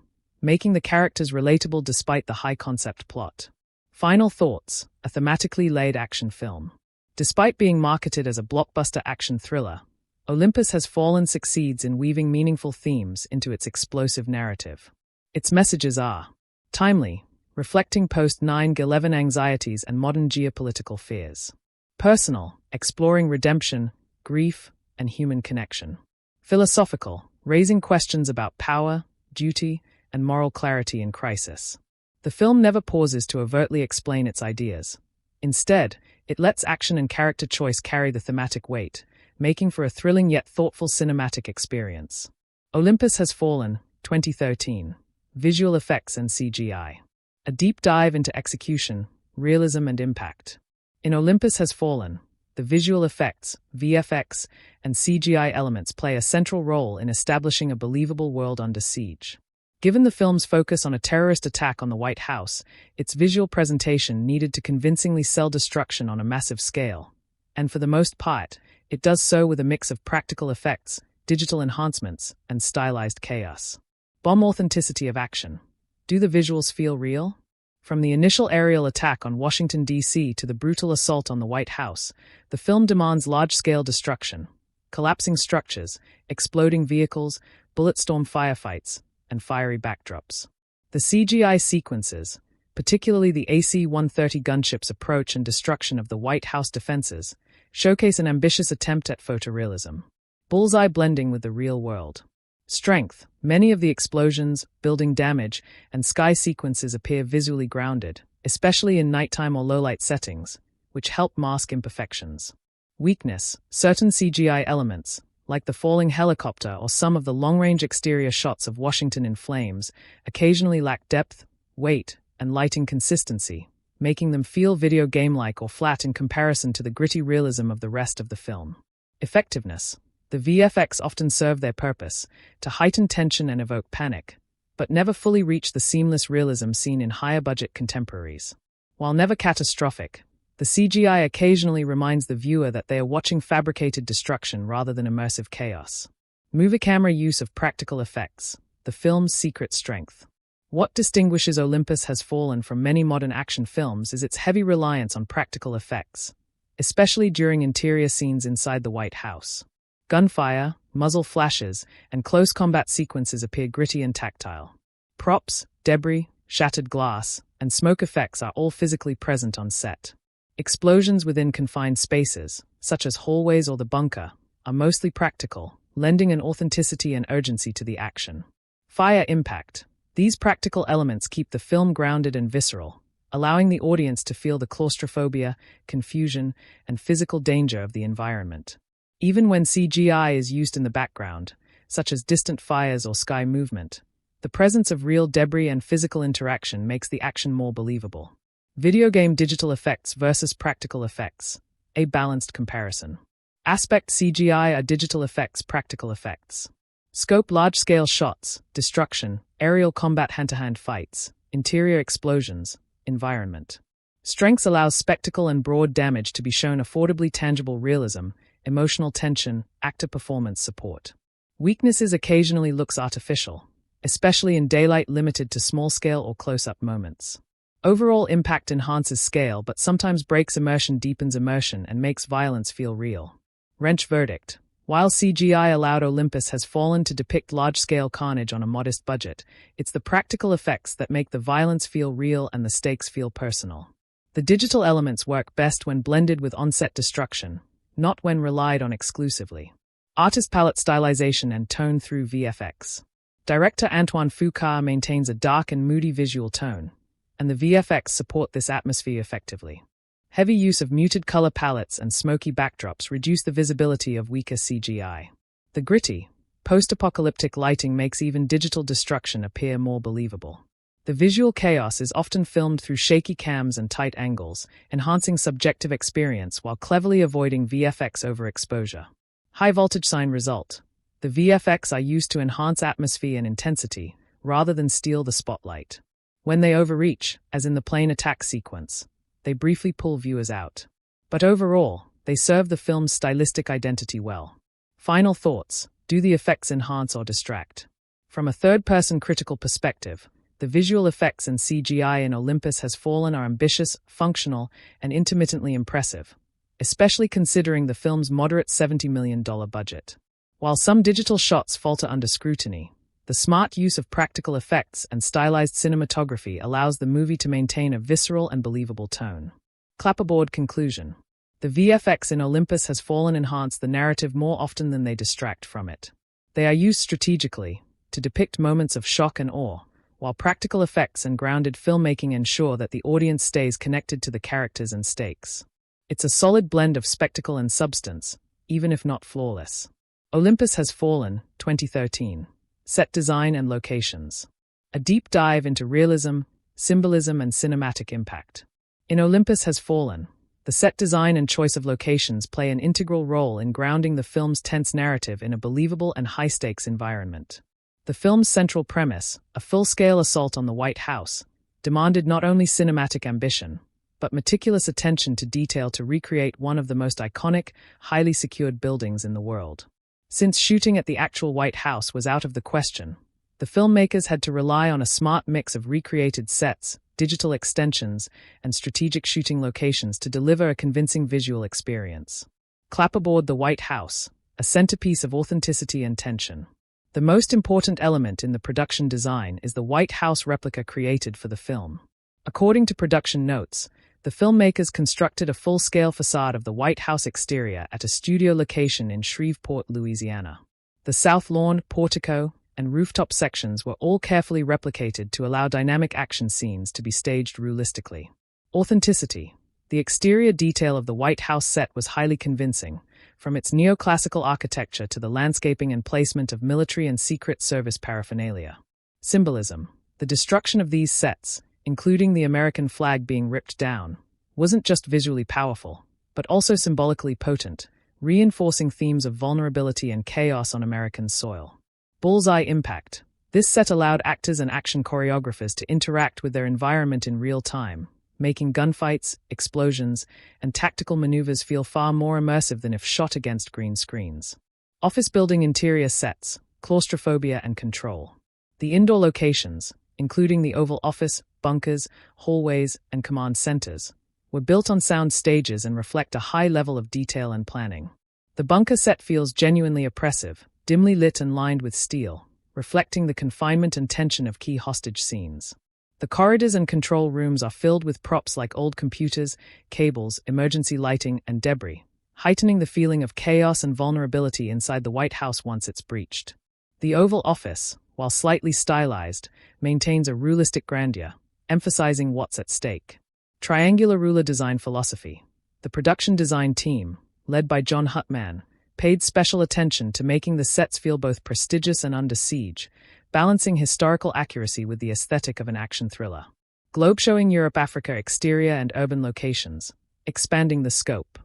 making the characters relatable despite the high-concept plot. Final thoughts. A thematically laid action film. Despite being marketed as a blockbuster action thriller, Olympus Has Fallen succeeds in weaving meaningful themes into its explosive narrative. Its messages are timely, reflecting post-9/11 anxieties and modern geopolitical fears. Personal, exploring redemption, grief, and human connection. Philosophical, raising questions about power, duty, and moral clarity in crisis. The film never pauses to overtly explain its ideas. Instead, it lets action and character choice carry the thematic weight, making for a thrilling yet thoughtful cinematic experience. Olympus Has Fallen, 2013. Visual effects and CGI. A deep dive into execution, realism, and impact. In Olympus Has Fallen, the visual effects, VFX, and CGI elements play a central role in establishing a believable world under siege. Given the film's focus on a terrorist attack on the White House, its visual presentation needed to convincingly sell destruction on a massive scale. And for the most part, it does so with a mix of practical effects, digital enhancements, and stylized chaos. Bomb authenticity of action. Do the visuals feel real? From the initial aerial attack on Washington, D.C. to the brutal assault on the White House, the film demands large-scale destruction, collapsing structures, exploding vehicles, bullet-storm firefights, and fiery backdrops. The CGI sequences, particularly the AC-130 gunship's approach and destruction of the White House defenses, showcase an ambitious attempt at photorealism. Bullseye blending with the real world. Strength. Many of the explosions, building damage, and sky sequences appear visually grounded, especially in nighttime or low-light settings, which help mask imperfections. Weakness. Certain CGI elements, like the falling helicopter or some of the long-range exterior shots of Washington in flames, occasionally lack depth, weight, and lighting consistency, making them feel video game-like or flat in comparison to the gritty realism of the rest of the film. Effectiveness. The VFX often serve their purpose, to heighten tension and evoke panic, but never fully reach the seamless realism seen in higher-budget contemporaries. While never catastrophic, the CGI occasionally reminds the viewer that they are watching fabricated destruction rather than immersive chaos. Movie camera use of practical effects, the film's secret strength. What distinguishes Olympus Has Fallen from many modern action films is its heavy reliance on practical effects, especially during interior scenes inside the White House. Gunfire, muzzle flashes, and close combat sequences appear gritty and tactile. Props, debris, shattered glass, and smoke effects are all physically present on set. Explosions within confined spaces, such as hallways or the bunker, are mostly practical, lending an authenticity and urgency to the action. Fire impact. These practical elements keep the film grounded and visceral, allowing the audience to feel the claustrophobia, confusion, and physical danger of the environment. Even when CGI is used in the background, such as distant fires or sky movement, the presence of real debris and physical interaction makes the action more believable. Video game digital effects versus practical effects, a balanced comparison. Aspect CGI are digital effects, practical effects. Scope large-scale shots, destruction, aerial combat hand-to-hand fights, interior explosions, environment. Strengths allows spectacle and broad damage to be shown affordably tangible realism, emotional tension, actor performance support. Weaknesses occasionally looks artificial, especially in daylight limited to small-scale or close-up moments. Overall impact enhances scale but sometimes breaks immersion, deepens immersion, and makes violence feel real. Wrench verdict. While CGI allowed Olympus Has Fallen to depict large-scale carnage on a modest budget, it's the practical effects that make the violence feel real and the stakes feel personal. The digital elements work best when blended with on-set destruction, not when relied on exclusively. Artist palette stylization and tone through VFX. Director Antoine Fuqua maintains a dark and moody visual tone, and the VFX support this atmosphere effectively. Heavy use of muted color palettes and smoky backdrops reduce the visibility of weaker CGI. The gritty, post-apocalyptic lighting makes even digital destruction appear more believable. The visual chaos is often filmed through shaky cams and tight angles, enhancing subjective experience while cleverly avoiding VFX overexposure. High voltage sign result. The VFX are used to enhance atmosphere and intensity, rather than steal the spotlight. When they overreach, as in the plane attack sequence, they briefly pull viewers out. But overall, they serve the film's stylistic identity well. Final thoughts. Do the effects enhance or distract? From a third-person critical perspective, the visual effects and CGI in Olympus Has Fallen are ambitious, functional, and intermittently impressive, especially considering the film's moderate $70 million budget. While some digital shots falter under scrutiny, the smart use of practical effects and stylized cinematography allows the movie to maintain a visceral and believable tone. Clapperboard conclusion. The VFX in Olympus Has Fallen enhance the narrative more often than they distract from it. They are used strategically, to depict moments of shock and awe, while practical effects and grounded filmmaking ensure that the audience stays connected to the characters and stakes. It's a solid blend of spectacle and substance, even if not flawless. Olympus Has Fallen, 2013. Set design and locations. A deep dive into realism, symbolism, and cinematic impact. In Olympus Has Fallen, the set design and choice of locations play an integral role in grounding the film's tense narrative in a believable and high-stakes environment. The film's central premise, a full-scale assault on the White House, demanded not only cinematic ambition, but meticulous attention to detail to recreate one of the most iconic, highly secured buildings in the world. Since shooting at the actual White House was out of the question, the filmmakers had to rely on a smart mix of recreated sets, digital extensions, and strategic shooting locations to deliver a convincing visual experience. Clapperboard the White House, a centerpiece of authenticity and tension. The most important element in the production design is the White House replica created for the film. According to production notes, the filmmakers constructed a full-scale facade of the White House exterior at a studio location in Shreveport, Louisiana. The South Lawn, portico, and rooftop sections were all carefully replicated to allow dynamic action scenes to be staged realistically. Authenticity. The exterior detail of the White House set was highly convincing, from its neoclassical architecture to the landscaping and placement of military and Secret Service paraphernalia. Symbolism. The destruction of these sets, including the American flag being ripped down, wasn't just visually powerful, but also symbolically potent, reinforcing themes of vulnerability and chaos on American soil. Bullseye impact. This set allowed actors and action choreographers to interact with their environment in real time, making gunfights, explosions, and tactical maneuvers feel far more immersive than if shot against green screens. Office building interior sets, claustrophobia and control. The indoor locations, including the Oval Office, bunkers, hallways, and command centers, were built on sound stages and reflect a high level of detail and planning. The bunker set feels genuinely oppressive, dimly lit and lined with steel, reflecting the confinement and tension of key hostage scenes. The corridors and control rooms are filled with props like old computers, cables, emergency lighting, and debris, heightening the feeling of chaos and vulnerability inside the White House once it's breached. The Oval Office, while slightly stylized, maintains a rulistic grandeur, emphasizing what's at stake. Triangular ruler design philosophy. The production design team, led by John Huttman, paid special attention to making the sets feel both prestigious and under siege, balancing historical accuracy with the aesthetic of an action thriller. Globe showing Europe-Africa exterior and urban locations, expanding the scope.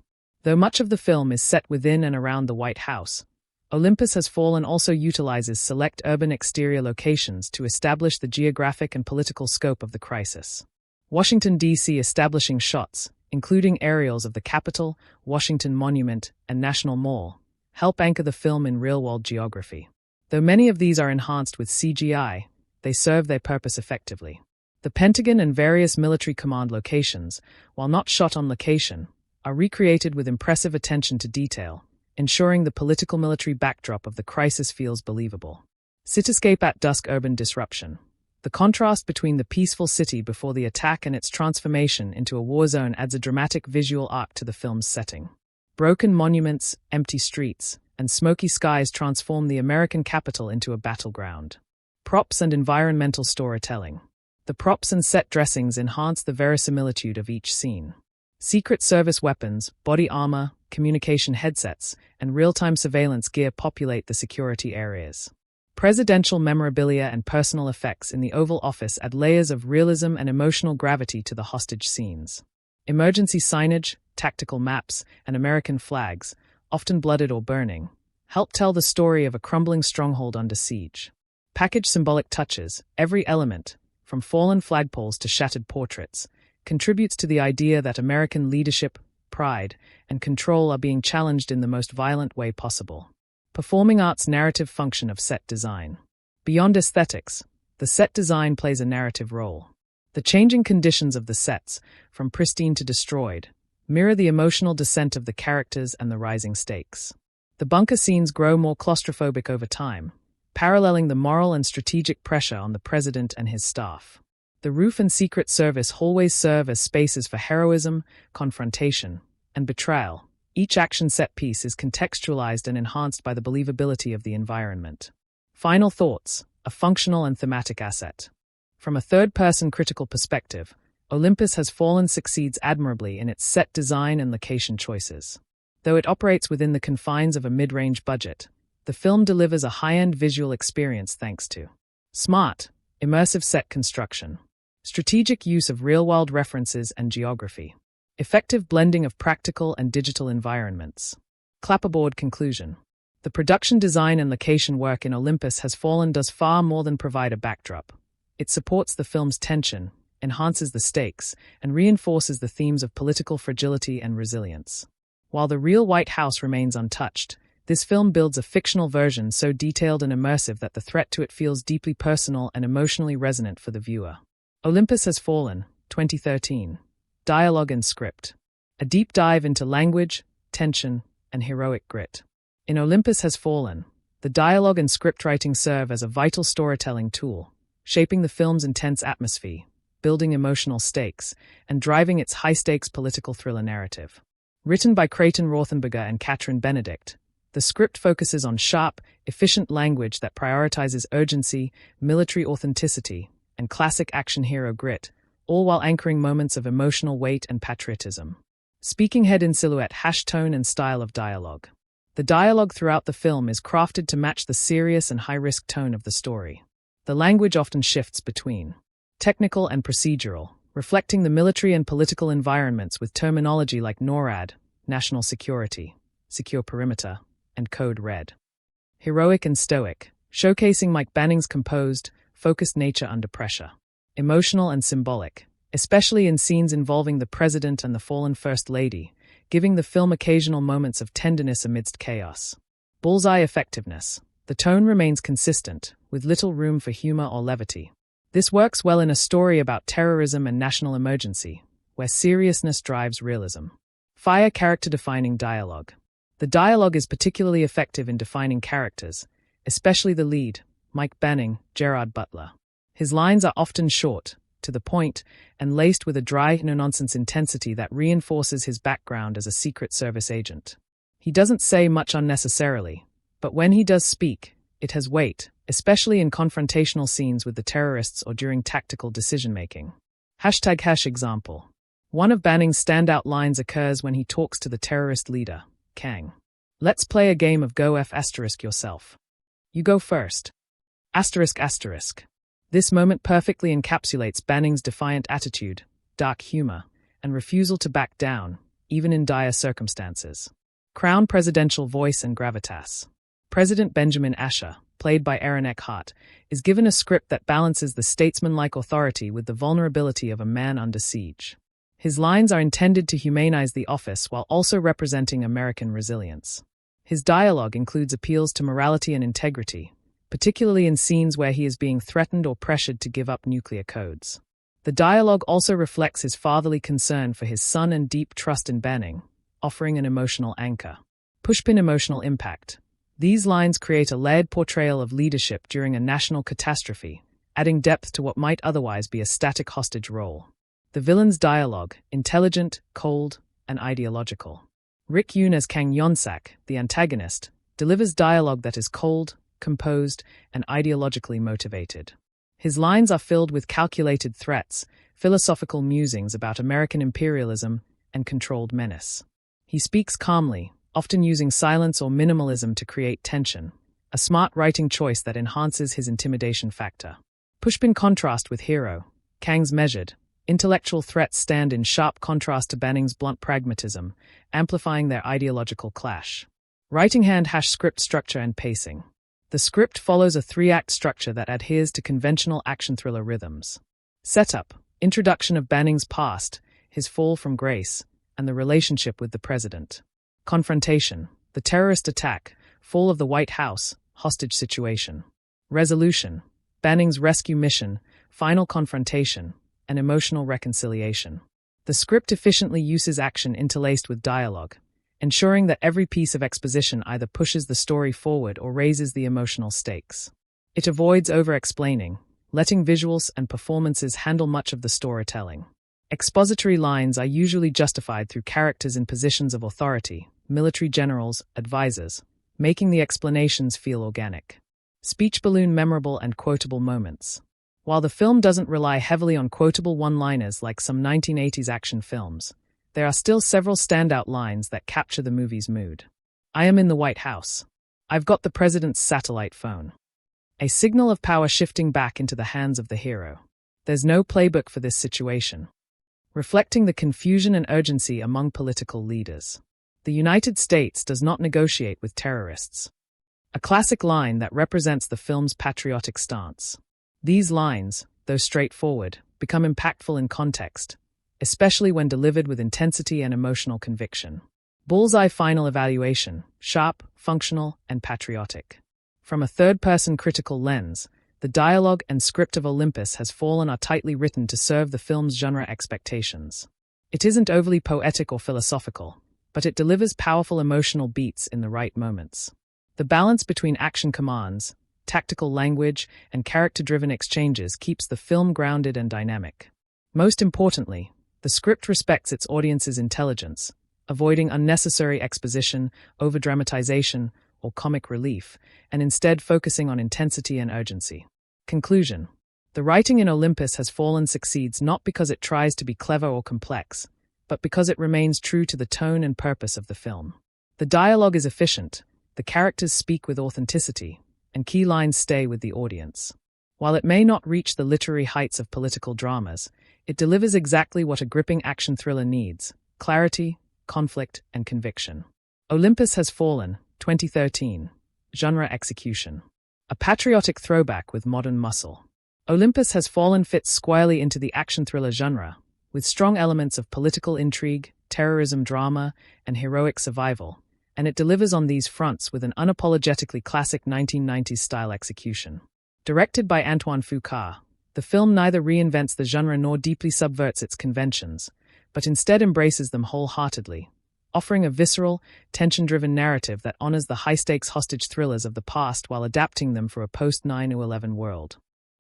Though much of the film is set within and around the White House, Olympus Has Fallen also utilizes select urban exterior locations to establish the geographic and political scope of the crisis. Washington, D.C. establishing shots, including aerials of the Capitol, Washington Monument, and National Mall, help anchor the film in real-world geography. Though many of these are enhanced with CGI, they serve their purpose effectively. The Pentagon and various military command locations, while not shot on location, are recreated with impressive attention to detail, ensuring the political military backdrop of the crisis feels believable. Cityscape at dusk urban disruption. The contrast between the peaceful city before the attack and its transformation into a war zone adds a dramatic visual arc to the film's setting. Broken monuments, empty streets, and smoky skies transform the American capital into a battleground. Props and environmental storytelling. The props and set dressings enhance the verisimilitude of each scene. Secret Service weapons, body armor, communication headsets, and real-time surveillance gear populate the security areas. Presidential memorabilia and personal effects in the Oval Office add layers of realism and emotional gravity to the hostage scenes. Emergency signage, tactical maps, and American flags, often blooded or burning, help tell the story of a crumbling stronghold under siege. Package symbolic touches, every element, from fallen flagpoles to shattered portraits, contributes to the idea that American leadership, pride, and control are being challenged in the most violent way possible. Performing arts narrative function of set design. Beyond aesthetics, the set design plays a narrative role. The changing conditions of the sets, from pristine to destroyed, mirror the emotional descent of the characters and the rising stakes. The bunker scenes grow more claustrophobic over time, paralleling the moral and strategic pressure on the president and his staff. The roof and Secret Service hallways serve as spaces for heroism, confrontation, and betrayal. Each action set piece is contextualized and enhanced by the believability of the environment. Final thoughts, a functional and thematic asset. From a third-person critical perspective, Olympus Has Fallen succeeds admirably in its set design and location choices. Though it operates within the confines of a mid-range budget, the film delivers a high-end visual experience thanks to smart, immersive set construction, strategic use of real-world references and geography, effective blending of practical and digital environments. Clapperboard conclusion. The production design and location work in Olympus Has Fallen does far more than provide a backdrop. It supports the film's tension, enhances the stakes, and reinforces the themes of political fragility and resilience. While the real White House remains untouched, this film builds a fictional version so detailed and immersive that the threat to it feels deeply personal and emotionally resonant for the viewer. Olympus Has Fallen, 2013. Dialogue and script. A deep dive into language, tension, and heroic grit. In Olympus Has Fallen, the dialogue and script writing serve as a vital storytelling tool, shaping the film's intense atmosphere, building emotional stakes, and driving its high-stakes political thriller narrative. Written by Creighton Rothenberger and Katrin Benedikt, the script focuses on sharp, efficient language that prioritizes urgency, military authenticity, and classic action hero grit, all while anchoring moments of emotional weight and patriotism. Speaking head in silhouette, tone and style of dialogue. The dialogue throughout the film is crafted to match the serious and high-risk tone of the story. The language often shifts between technical and procedural, reflecting the military and political environments with terminology like NORAD, national security, secure perimeter, and code red. Heroic and stoic, showcasing Mike Banning's composed, focused nature under pressure. Emotional and symbolic, especially in scenes involving the president and the fallen First Lady, giving the film occasional moments of tenderness amidst chaos. Bullseye effectiveness. The tone remains consistent, with little room for humor or levity. This works well in a story about terrorism and national emergency, where seriousness drives realism. Fire character-defining dialogue. The dialogue is particularly effective in defining characters, especially the lead, Mike Banning, Gerard Butler. His lines are often short, to the point, and laced with a dry, no-nonsense intensity that reinforces his background as a Secret Service agent. He doesn't say much unnecessarily, but when he does speak, it has weight, especially in confrontational scenes with the terrorists or during tactical decision-making. #example. One of Banning's standout lines occurs when he talks to the terrorist leader, Kang. "Let's play a game of go F** yourself. You go first. ***. This moment perfectly encapsulates Banning's defiant attitude, dark humor, and refusal to back down, even in dire circumstances. Crown presidential voice and gravitas. President Benjamin Asher, played by Eckhart, is given a script that balances the statesmanlike authority with the vulnerability of a man under siege. His lines are intended to humanize the office while also representing American resilience. His dialogue includes appeals to morality and integrity, particularly in scenes where he is being threatened or pressured to give up nuclear codes. The dialogue also reflects his fatherly concern for his son and deep trust in Banning, offering an emotional anchor. Pushpin emotional impact. These lines create a layered portrayal of leadership during a national catastrophe, adding depth to what might otherwise be a static hostage role. The villain's dialogue, intelligent, cold, and ideological. Rick Yoon as Kang Yonsak, the antagonist, delivers dialogue that is cold, composed, and ideologically motivated. His lines are filled with calculated threats, philosophical musings about American imperialism, and controlled menace. He speaks calmly, often using silence or minimalism to create tension, a smart writing choice that enhances his intimidation factor. Pushpin contrast with Hero. Kang's measured, intellectual threats stand in sharp contrast to Banning's blunt pragmatism, amplifying their ideological clash. Writing hand / script structure and pacing. The script follows a 3-act structure that adheres to conventional action thriller rhythms. Setup, introduction of Banning's past, his fall from grace, and the relationship with the president. Confrontation, the terrorist attack, fall of the White House, hostage situation. Resolution, Banning's rescue mission, final confrontation, and emotional reconciliation. The script efficiently uses action interlaced with dialogue, ensuring that every piece of exposition either pushes the story forward or raises the emotional stakes. It avoids over-explaining, letting visuals and performances handle much of the storytelling. Expository lines are usually justified through characters in positions of authority, military generals, advisors, making the explanations feel organic. Speech balloon memorable and quotable moments. While the film doesn't rely heavily on quotable one-liners like some 1980s action films, there are still several standout lines that capture the movie's mood. "I am in the White House. I've got the president's satellite phone." A signal of power shifting back into the hands of the hero. There's no playbook for this situation. Reflecting the confusion and urgency among political leaders. The United States does not negotiate with terrorists. A classic line that represents the film's patriotic stance. These lines, though straightforward, become impactful in context, especially when delivered with intensity and emotional conviction. Bullseye final evaluation, sharp, functional, and patriotic. From a third-person critical lens, the dialogue and script of Olympus has fallen are tightly written to serve the film's genre expectations. It isn't overly poetic or philosophical, but it delivers powerful emotional beats in the right moments. The balance between action commands, tactical language, and character-driven exchanges keeps the film grounded and dynamic. Most importantly, the script respects its audience's intelligence, avoiding unnecessary exposition, overdramatization, or comic relief, and instead focusing on intensity and urgency. Conclusion. The writing in Olympus Has Fallen succeeds not because it tries to be clever or complex, but because it remains true to the tone and purpose of the film. The dialogue is efficient, the characters speak with authenticity, and key lines stay with the audience. While it may not reach the literary heights of political dramas, it delivers exactly what a gripping action thriller needs: clarity, conflict, and conviction. Olympus Has Fallen, 2013. Genre execution. A patriotic throwback with modern muscle. Olympus Has Fallen fits squarely into the action thriller genre, with strong elements of political intrigue, terrorism drama, and heroic survival, and it delivers on these fronts with an unapologetically classic 1990s style execution. Directed by Antoine Fuqua, the film neither reinvents the genre nor deeply subverts its conventions, but instead embraces them wholeheartedly, offering a visceral, tension-driven narrative that honors the high-stakes hostage thrillers of the past while adapting them for a post-9/11 world.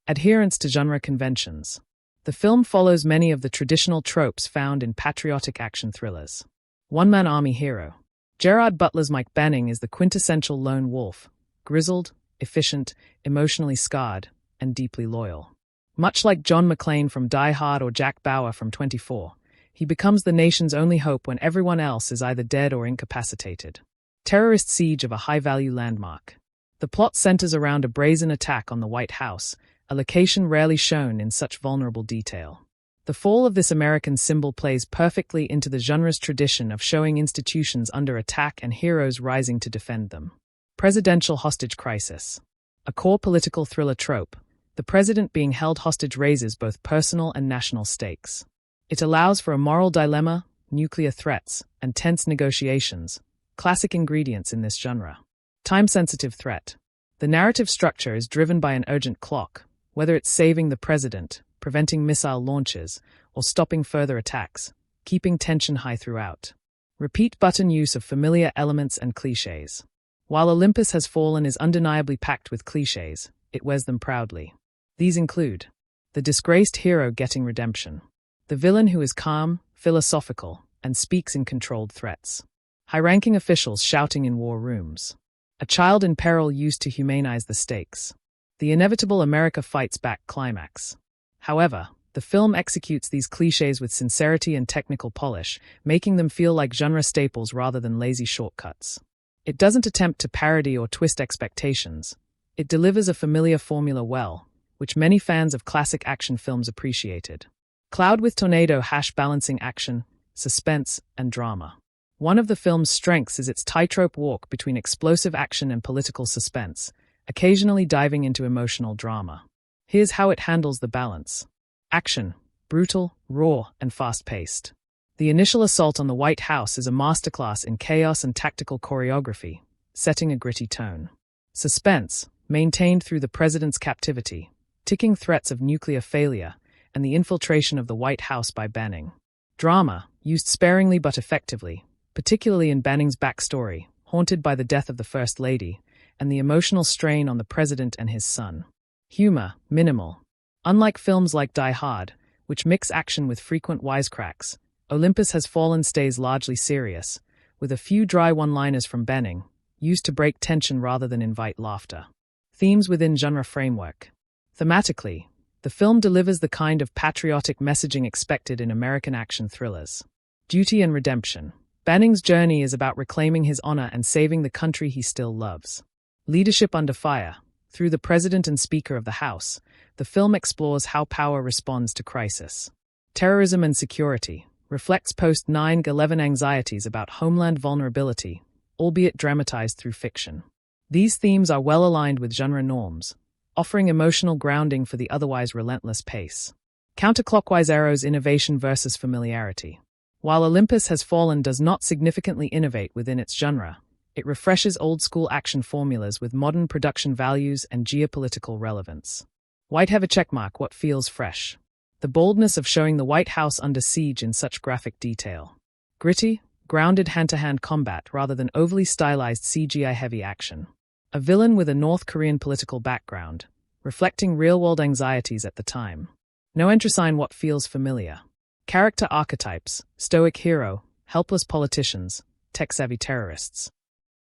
Adherence to genre conventions. The film follows many of the traditional tropes found in patriotic action thrillers. One-man army hero. Gerard Butler's Mike Banning is the quintessential lone wolf, grizzled, efficient, emotionally scarred, and deeply loyal. Much like John McClane from Die Hard or Jack Bauer from 24, he becomes the nation's only hope when everyone else is either dead or incapacitated. Terrorist siege of a high-value landmark. The plot centers around a brazen attack on the White House, a location rarely shown in such vulnerable detail. The fall of this American symbol plays perfectly into the genre's tradition of showing institutions under attack and heroes rising to defend them. Presidential hostage crisis. A core political thriller trope, the president being held hostage raises both personal and national stakes. It allows for a moral dilemma, nuclear threats, and tense negotiations, classic ingredients in this genre. Time-sensitive threat. The narrative structure is driven by an urgent clock, whether it's saving the president, preventing missile launches, or stopping further attacks, keeping tension high throughout. Repeat button use of familiar elements and clichés. While Olympus Has Fallen is undeniably packed with clichés, it wears them proudly. These include the disgraced hero getting redemption, the villain who is calm, philosophical, and speaks in controlled threats, high-ranking officials shouting in war rooms, a child in peril used to humanize the stakes, the inevitable America fights back climax. However, the film executes these clichés with sincerity and technical polish, making them feel like genre staples rather than lazy shortcuts. It doesn't attempt to parody or twist expectations. It delivers a familiar formula well, which many fans of classic action films appreciated. Cloud with tornado balancing action, suspense, and drama. One of the film's strengths is its tightrope walk between explosive action and political suspense, occasionally diving into emotional drama. Here's how it handles the balance. Action: brutal, raw, and fast-paced. The initial assault on the White House is a masterclass in chaos and tactical choreography, setting a gritty tone. Suspense, maintained through the president's captivity, ticking threats of nuclear failure, and the infiltration of the White House by Banning. Drama, used sparingly but effectively, particularly in Banning's backstory, haunted by the death of the First Lady, and the emotional strain on the president and his son. Humor, minimal. Unlike films like Die Hard, which mix action with frequent wisecracks, Olympus Has Fallen stays largely serious, with a few dry one-liners from Banning, used to break tension rather than invite laughter. Themes within genre framework. Thematically, the film delivers the kind of patriotic messaging expected in American action thrillers. Duty and redemption. Banning's journey is about reclaiming his honor and saving the country he still loves. Leadership under fire. Through the President and Speaker of the House, the film explores how power responds to crisis. Terrorism and security. Reflects post-9/11 anxieties about homeland vulnerability, albeit dramatized through fiction. These themes are well aligned with genre norms, offering emotional grounding for the otherwise relentless pace. Counterclockwise arrows: innovation versus familiarity. While Olympus Has Fallen does not significantly innovate within its genre, it refreshes old-school action formulas with modern production values and geopolitical relevance. White have a checkmark. What feels fresh? The boldness of showing the White House under siege in such graphic detail. Gritty, grounded hand-to-hand combat rather than overly stylized CGI-heavy action. A villain with a North Korean political background, reflecting real-world anxieties at the time. No entry sign. What feels familiar? Character archetypes: stoic hero, helpless politicians, tech-savvy terrorists.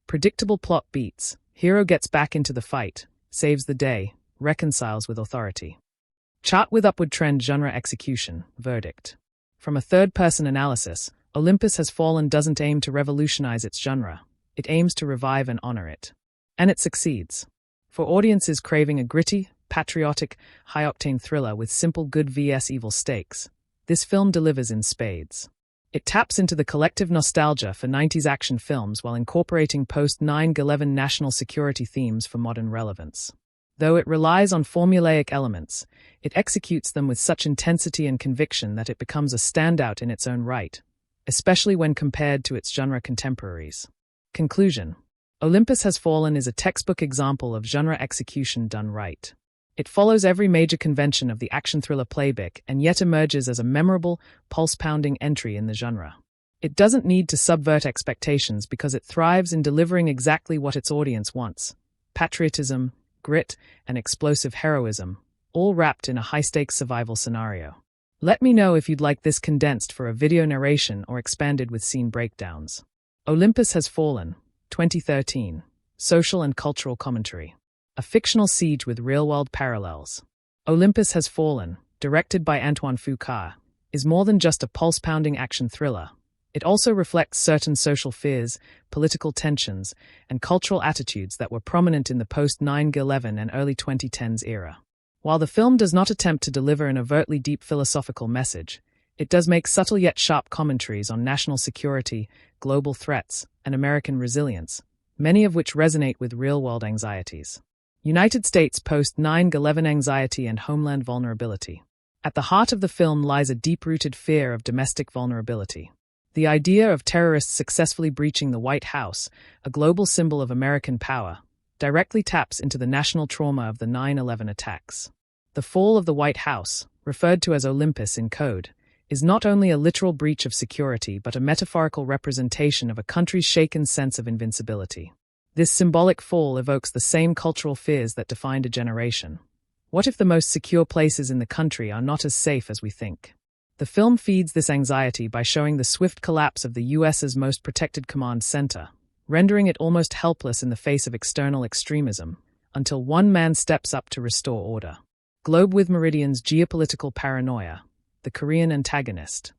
Predictable plot beats: hero gets back into the fight, saves the day, reconciles with authority. Chart with upward trend. Genre execution. Verdict. From a third-person analysis, Olympus Has Fallen doesn't aim to revolutionize its genre. It aims to revive and honor it. And it succeeds. For audiences craving a gritty, patriotic, high-octane thriller with simple good vs evil stakes, this film delivers in spades. It taps into the collective nostalgia for 90s action films while incorporating post-9/11 national security themes for modern relevance. Though it relies on formulaic elements, it executes them with such intensity and conviction that it becomes a standout in its own right, especially when compared to its genre contemporaries. Conclusion: Olympus Has Fallen is a textbook example of genre execution done right. It follows every major convention of the action thriller playbook and yet emerges as a memorable, pulse-pounding entry in the genre. It doesn't need to subvert expectations because it thrives in delivering exactly what its audience wants: patriotism, grit, and explosive heroism, all wrapped in a high-stakes survival scenario. Let me know if you'd like this condensed for a video narration or expanded with scene breakdowns. Olympus Has Fallen, 2013. Social and cultural commentary. A fictional siege with real-world parallels. Olympus Has Fallen, directed by Antoine Fuqua, is more than just a pulse-pounding action thriller. It also reflects certain social fears, political tensions, and cultural attitudes that were prominent in the post-9/11 and early 2010s era. While the film does not attempt to deliver an overtly deep philosophical message, it does make subtle yet sharp commentaries on national security, global threats, and American resilience, many of which resonate with real-world anxieties. United States post-9/11 anxiety and homeland vulnerability. At the heart of the film lies a deep-rooted fear of domestic vulnerability. The idea of terrorists successfully breaching the White House, a global symbol of American power, directly taps into the national trauma of the 9/11 attacks. The fall of the White House, referred to as Olympus in code, is not only a literal breach of security but a metaphorical representation of a country's shaken sense of invincibility. This symbolic fall evokes the same cultural fears that defined a generation. What if the most secure places in the country are not as safe as we think? The film feeds this anxiety by showing the swift collapse of the U.S.'s most protected command center, rendering it almost helpless in the face of external extremism, until one man steps up to restore order. Globe with Meridian's geopolitical paranoia, the Korean antagonist.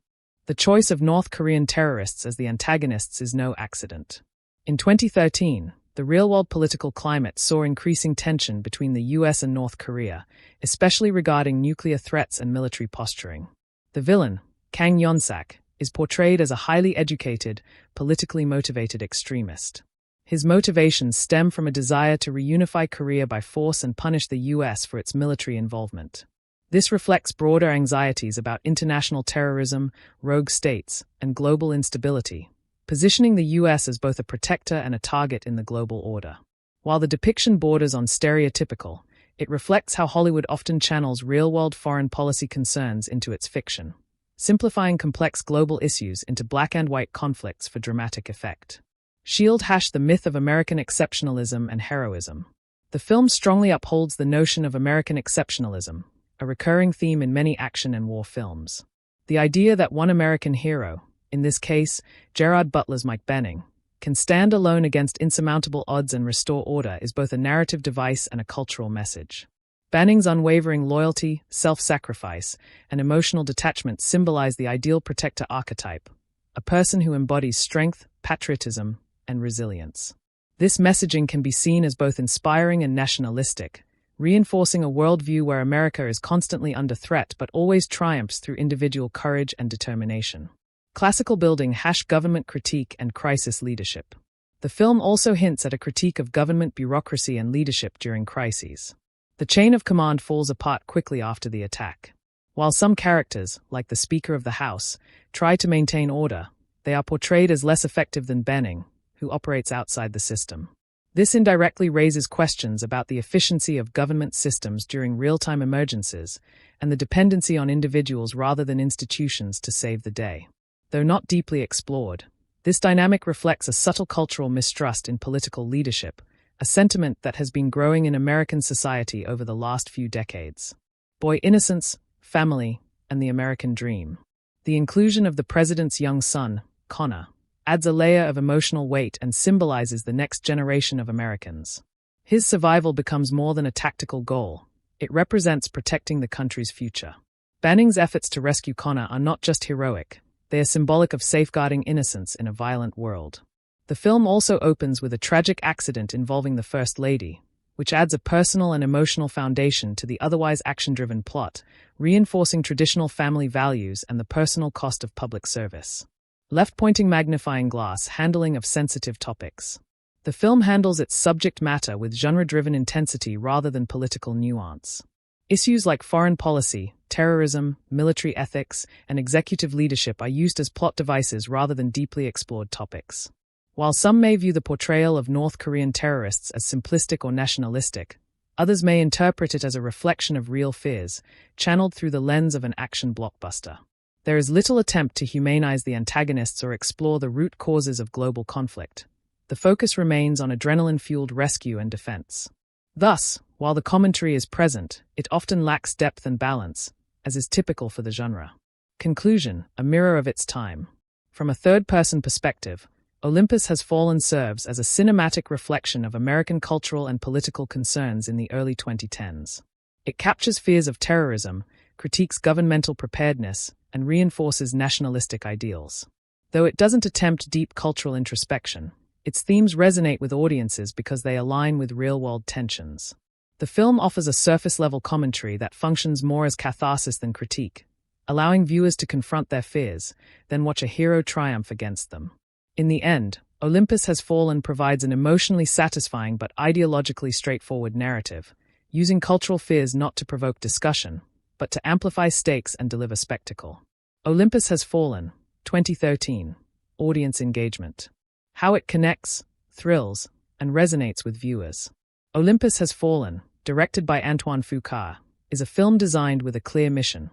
The choice of North Korean terrorists as the antagonists is no accident. In 2013, the real-world political climate saw increasing tension between the U.S. and North Korea, especially regarding nuclear threats and military posturing. The villain, Kang Yeon-sak, is portrayed as a highly educated, politically motivated extremist. His motivations stem from a desire to reunify Korea by force and punish the U.S. for its military involvement. This reflects broader anxieties about international terrorism, rogue states, and global instability, positioning the U.S. as both a protector and a target in the global order. While the depiction borders on stereotypical, it reflects how Hollywood often channels real-world foreign policy concerns into its fiction, simplifying complex global issues into black-and-white conflicts for dramatic effect. The myth of American exceptionalism and heroism. The film strongly upholds the notion of American exceptionalism, a recurring theme in many action and war films. The idea that one American hero, in this case, Gerard Butler's Mike Benning, can stand alone against insurmountable odds and restore order is both a narrative device and a cultural message. Banning's unwavering loyalty, self-sacrifice, and emotional detachment symbolize the ideal protector archetype, a person who embodies strength, patriotism, and resilience. This messaging can be seen as both inspiring and nationalistic, reinforcing a worldview where America is constantly under threat but always triumphs through individual courage and determination. Classical building / government critique and crisis leadership. The film also hints at a critique of government bureaucracy and leadership during crises. The chain of command falls apart quickly after the attack. While some characters, like the Speaker of the House, try to maintain order, they are portrayed as less effective than Benning, who operates outside the system. This indirectly raises questions about the efficiency of government systems during real-time emergencies and the dependency on individuals rather than institutions to save the day. Though not deeply explored, this dynamic reflects a subtle cultural mistrust in political leadership, a sentiment that has been growing in American society over the last few decades. Boy innocence, family, and the American dream. The inclusion of the president's young son, Connor, adds a layer of emotional weight and symbolizes the next generation of Americans. His survival becomes more than a tactical goal. It represents protecting the country's future. Banning's efforts to rescue Connor are not just heroic. They are symbolic of safeguarding innocence in a violent world. The film also opens with a tragic accident involving the First Lady, which adds a personal and emotional foundation to the otherwise action-driven plot, reinforcing traditional family values and the personal cost of public service. left-pointing magnifying glass handling of sensitive topics. The film handles its subject matter with genre-driven intensity rather than political nuance. Issues like foreign policy, terrorism, military ethics, and executive leadership are used as plot devices rather than deeply explored topics. While some may view the portrayal of North Korean terrorists as simplistic or nationalistic, others may interpret it as a reflection of real fears, channeled through the lens of an action blockbuster. There is little attempt to humanize the antagonists or explore the root causes of global conflict. The focus remains on adrenaline-fueled rescue and defense. Thus, while the commentary is present, it often lacks depth and balance, as is typical for the genre. Conclusion: a mirror of its time. From a third-person perspective, Olympus Has Fallen serves as a cinematic reflection of American cultural and political concerns in the early 2010s. It captures fears of terrorism, critiques governmental preparedness, and reinforces nationalistic ideals. Though it doesn't attempt deep cultural introspection, its themes resonate with audiences because they align with real-world tensions. The film offers a surface-level commentary that functions more as catharsis than critique, allowing viewers to confront their fears, then watch a hero triumph against them. In the end, Olympus Has Fallen provides an emotionally satisfying but ideologically straightforward narrative, using cultural fears not to provoke discussion, but to amplify stakes and deliver spectacle. Olympus Has Fallen, 2013. Audience engagement. How it connects, thrills, and resonates with viewers. Olympus Has Fallen, directed by Antoine Fuqua, is a film designed with a clear mission: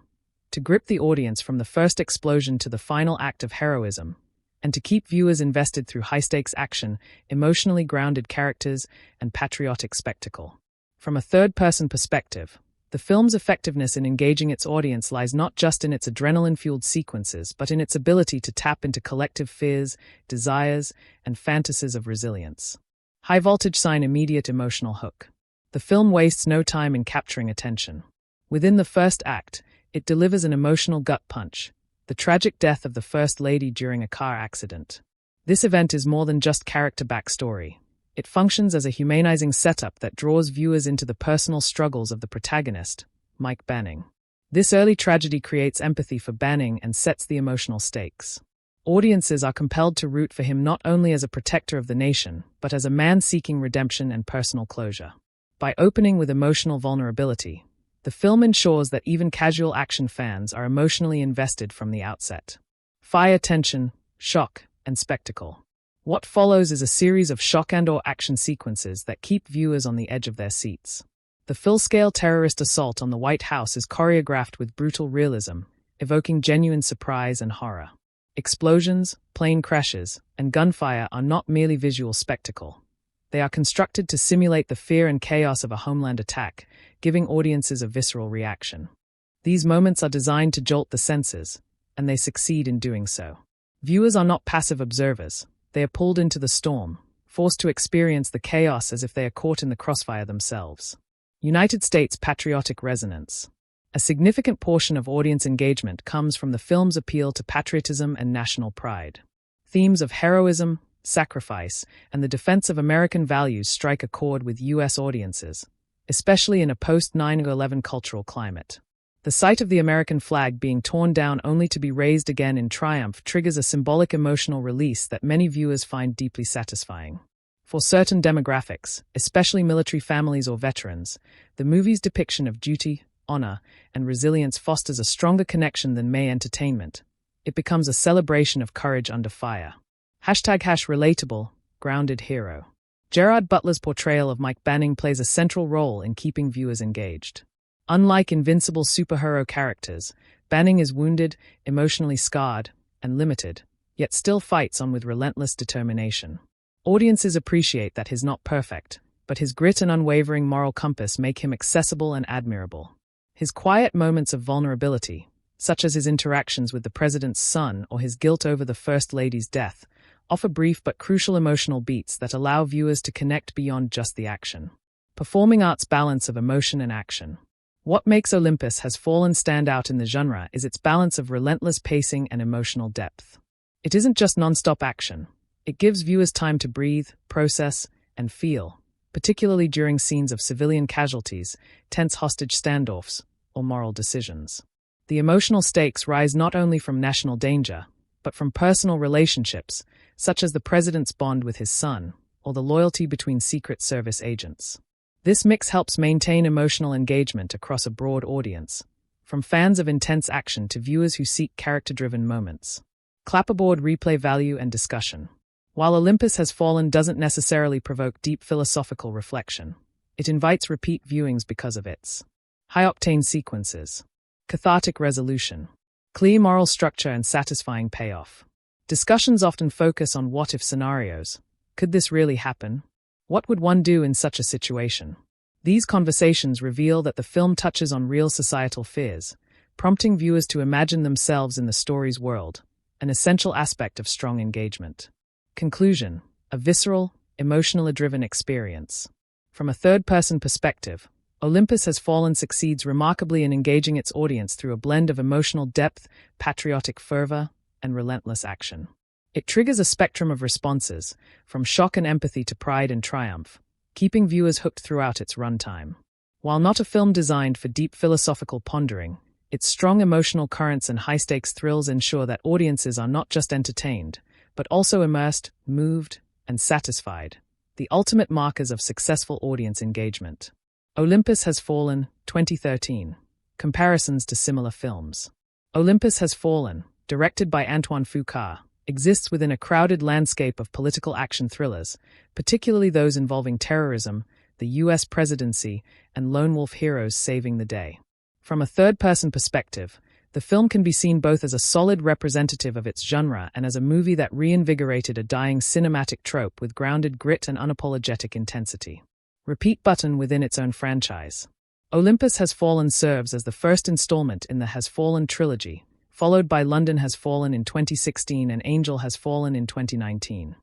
to grip the audience from the first explosion to the final act of heroism, and to keep viewers invested through high-stakes action, emotionally grounded characters, and patriotic spectacle. From a third-person perspective, the film's effectiveness in engaging its audience lies not just in its adrenaline-fueled sequences, but in its ability to tap into collective fears, desires, and fantasies of resilience. High voltage sign immediate emotional hook. The film wastes no time in capturing attention. Within the first act, it delivers an emotional gut punch: the tragic death of the First Lady during a car accident. This event is more than just character backstory. It functions as a humanizing setup that draws viewers into the personal struggles of the protagonist, Mike Banning. This early tragedy creates empathy for Banning and sets the emotional stakes. Audiences are compelled to root for him not only as a protector of the nation, but as a man seeking redemption and personal closure. By opening with emotional vulnerability, the film ensures that even casual action fans are emotionally invested from the outset. Fire tension, shock, and spectacle. What follows is a series of shock and/or action sequences that keep viewers on the edge of their seats. The full-scale terrorist assault on the White House is choreographed with brutal realism, evoking genuine surprise and horror. Explosions, plane crashes, and gunfire are not merely visual spectacle. They are constructed to simulate the fear and chaos of a homeland attack, giving audiences a visceral reaction. These moments are designed to jolt the senses, and they succeed in doing so. Viewers are not passive observers. They are pulled into the storm, forced to experience the chaos as if they are caught in the crossfire themselves. United States patriotic resonance. A significant portion of audience engagement comes from the film's appeal to patriotism and national pride. Themes of heroism, sacrifice, and the defense of American values strike a chord with U.S. audiences, especially in a post-9/11 cultural climate. The sight of the American flag being torn down only to be raised again in triumph triggers a symbolic emotional release that many viewers find deeply satisfying. For certain demographics, especially military families or veterans, the movie's depiction of duty, honor, and resilience fosters a stronger connection than mere entertainment. It becomes a celebration of courage under fire. #relatable, grounded hero. Gerard Butler's portrayal of Mike Banning plays a central role in keeping viewers engaged. Unlike invincible superhero characters, Banning is wounded, emotionally scarred, and limited, yet still fights on with relentless determination. Audiences appreciate that he's not perfect, but his grit and unwavering moral compass make him accessible and admirable. His quiet moments of vulnerability, such as his interactions with the president's son or his guilt over the First Lady's death, offer brief but crucial emotional beats that allow viewers to connect beyond just the action. Performing arts balance of emotion and action. What makes Olympus Has Fallen stand out in the genre is its balance of relentless pacing and emotional depth. It isn't just non-stop action. It gives viewers time to breathe, process, and feel, particularly during scenes of civilian casualties, tense hostage standoffs, or moral decisions. The emotional stakes rise not only from national danger, but from personal relationships, such as the president's bond with his son, or the loyalty between Secret Service agents. This mix helps maintain emotional engagement across a broad audience, from fans of intense action to viewers who seek character-driven moments. Clapperboard replay value and discussion. While Olympus Has Fallen doesn't necessarily provoke deep philosophical reflection, it invites repeat viewings because of its high-octane sequences, cathartic resolution, clear moral structure, and satisfying payoff. Discussions often focus on what-if scenarios. Could this really happen? What would one do in such a situation? These conversations reveal that the film touches on real societal fears, prompting viewers to imagine themselves in the story's world, an essential aspect of strong engagement. Conclusion: a visceral, emotionally driven experience. From a third-person perspective, Olympus Has Fallen succeeds remarkably in engaging its audience through a blend of emotional depth, patriotic fervor, and relentless action. It triggers a spectrum of responses, from shock and empathy to pride and triumph, keeping viewers hooked throughout its runtime. While not a film designed for deep philosophical pondering, its strong emotional currents and high-stakes thrills ensure that audiences are not just entertained, but also immersed, moved, and satisfied, the ultimate markers of successful audience engagement. Olympus Has Fallen, 2013. Comparisons to similar films. Olympus Has Fallen, directed by Antoine Fuqua, exists within a crowded landscape of political action thrillers, particularly those involving terrorism, the U.S. presidency, and lone wolf heroes saving the day. From a third-person perspective, the film can be seen both as a solid representative of its genre and as a movie that reinvigorated a dying cinematic trope with grounded grit and unapologetic intensity. Repeat button within its own franchise. Olympus Has Fallen serves as the first installment in the Has Fallen trilogy, followed by London Has Fallen in 2016 and Angel Has Fallen in 2019.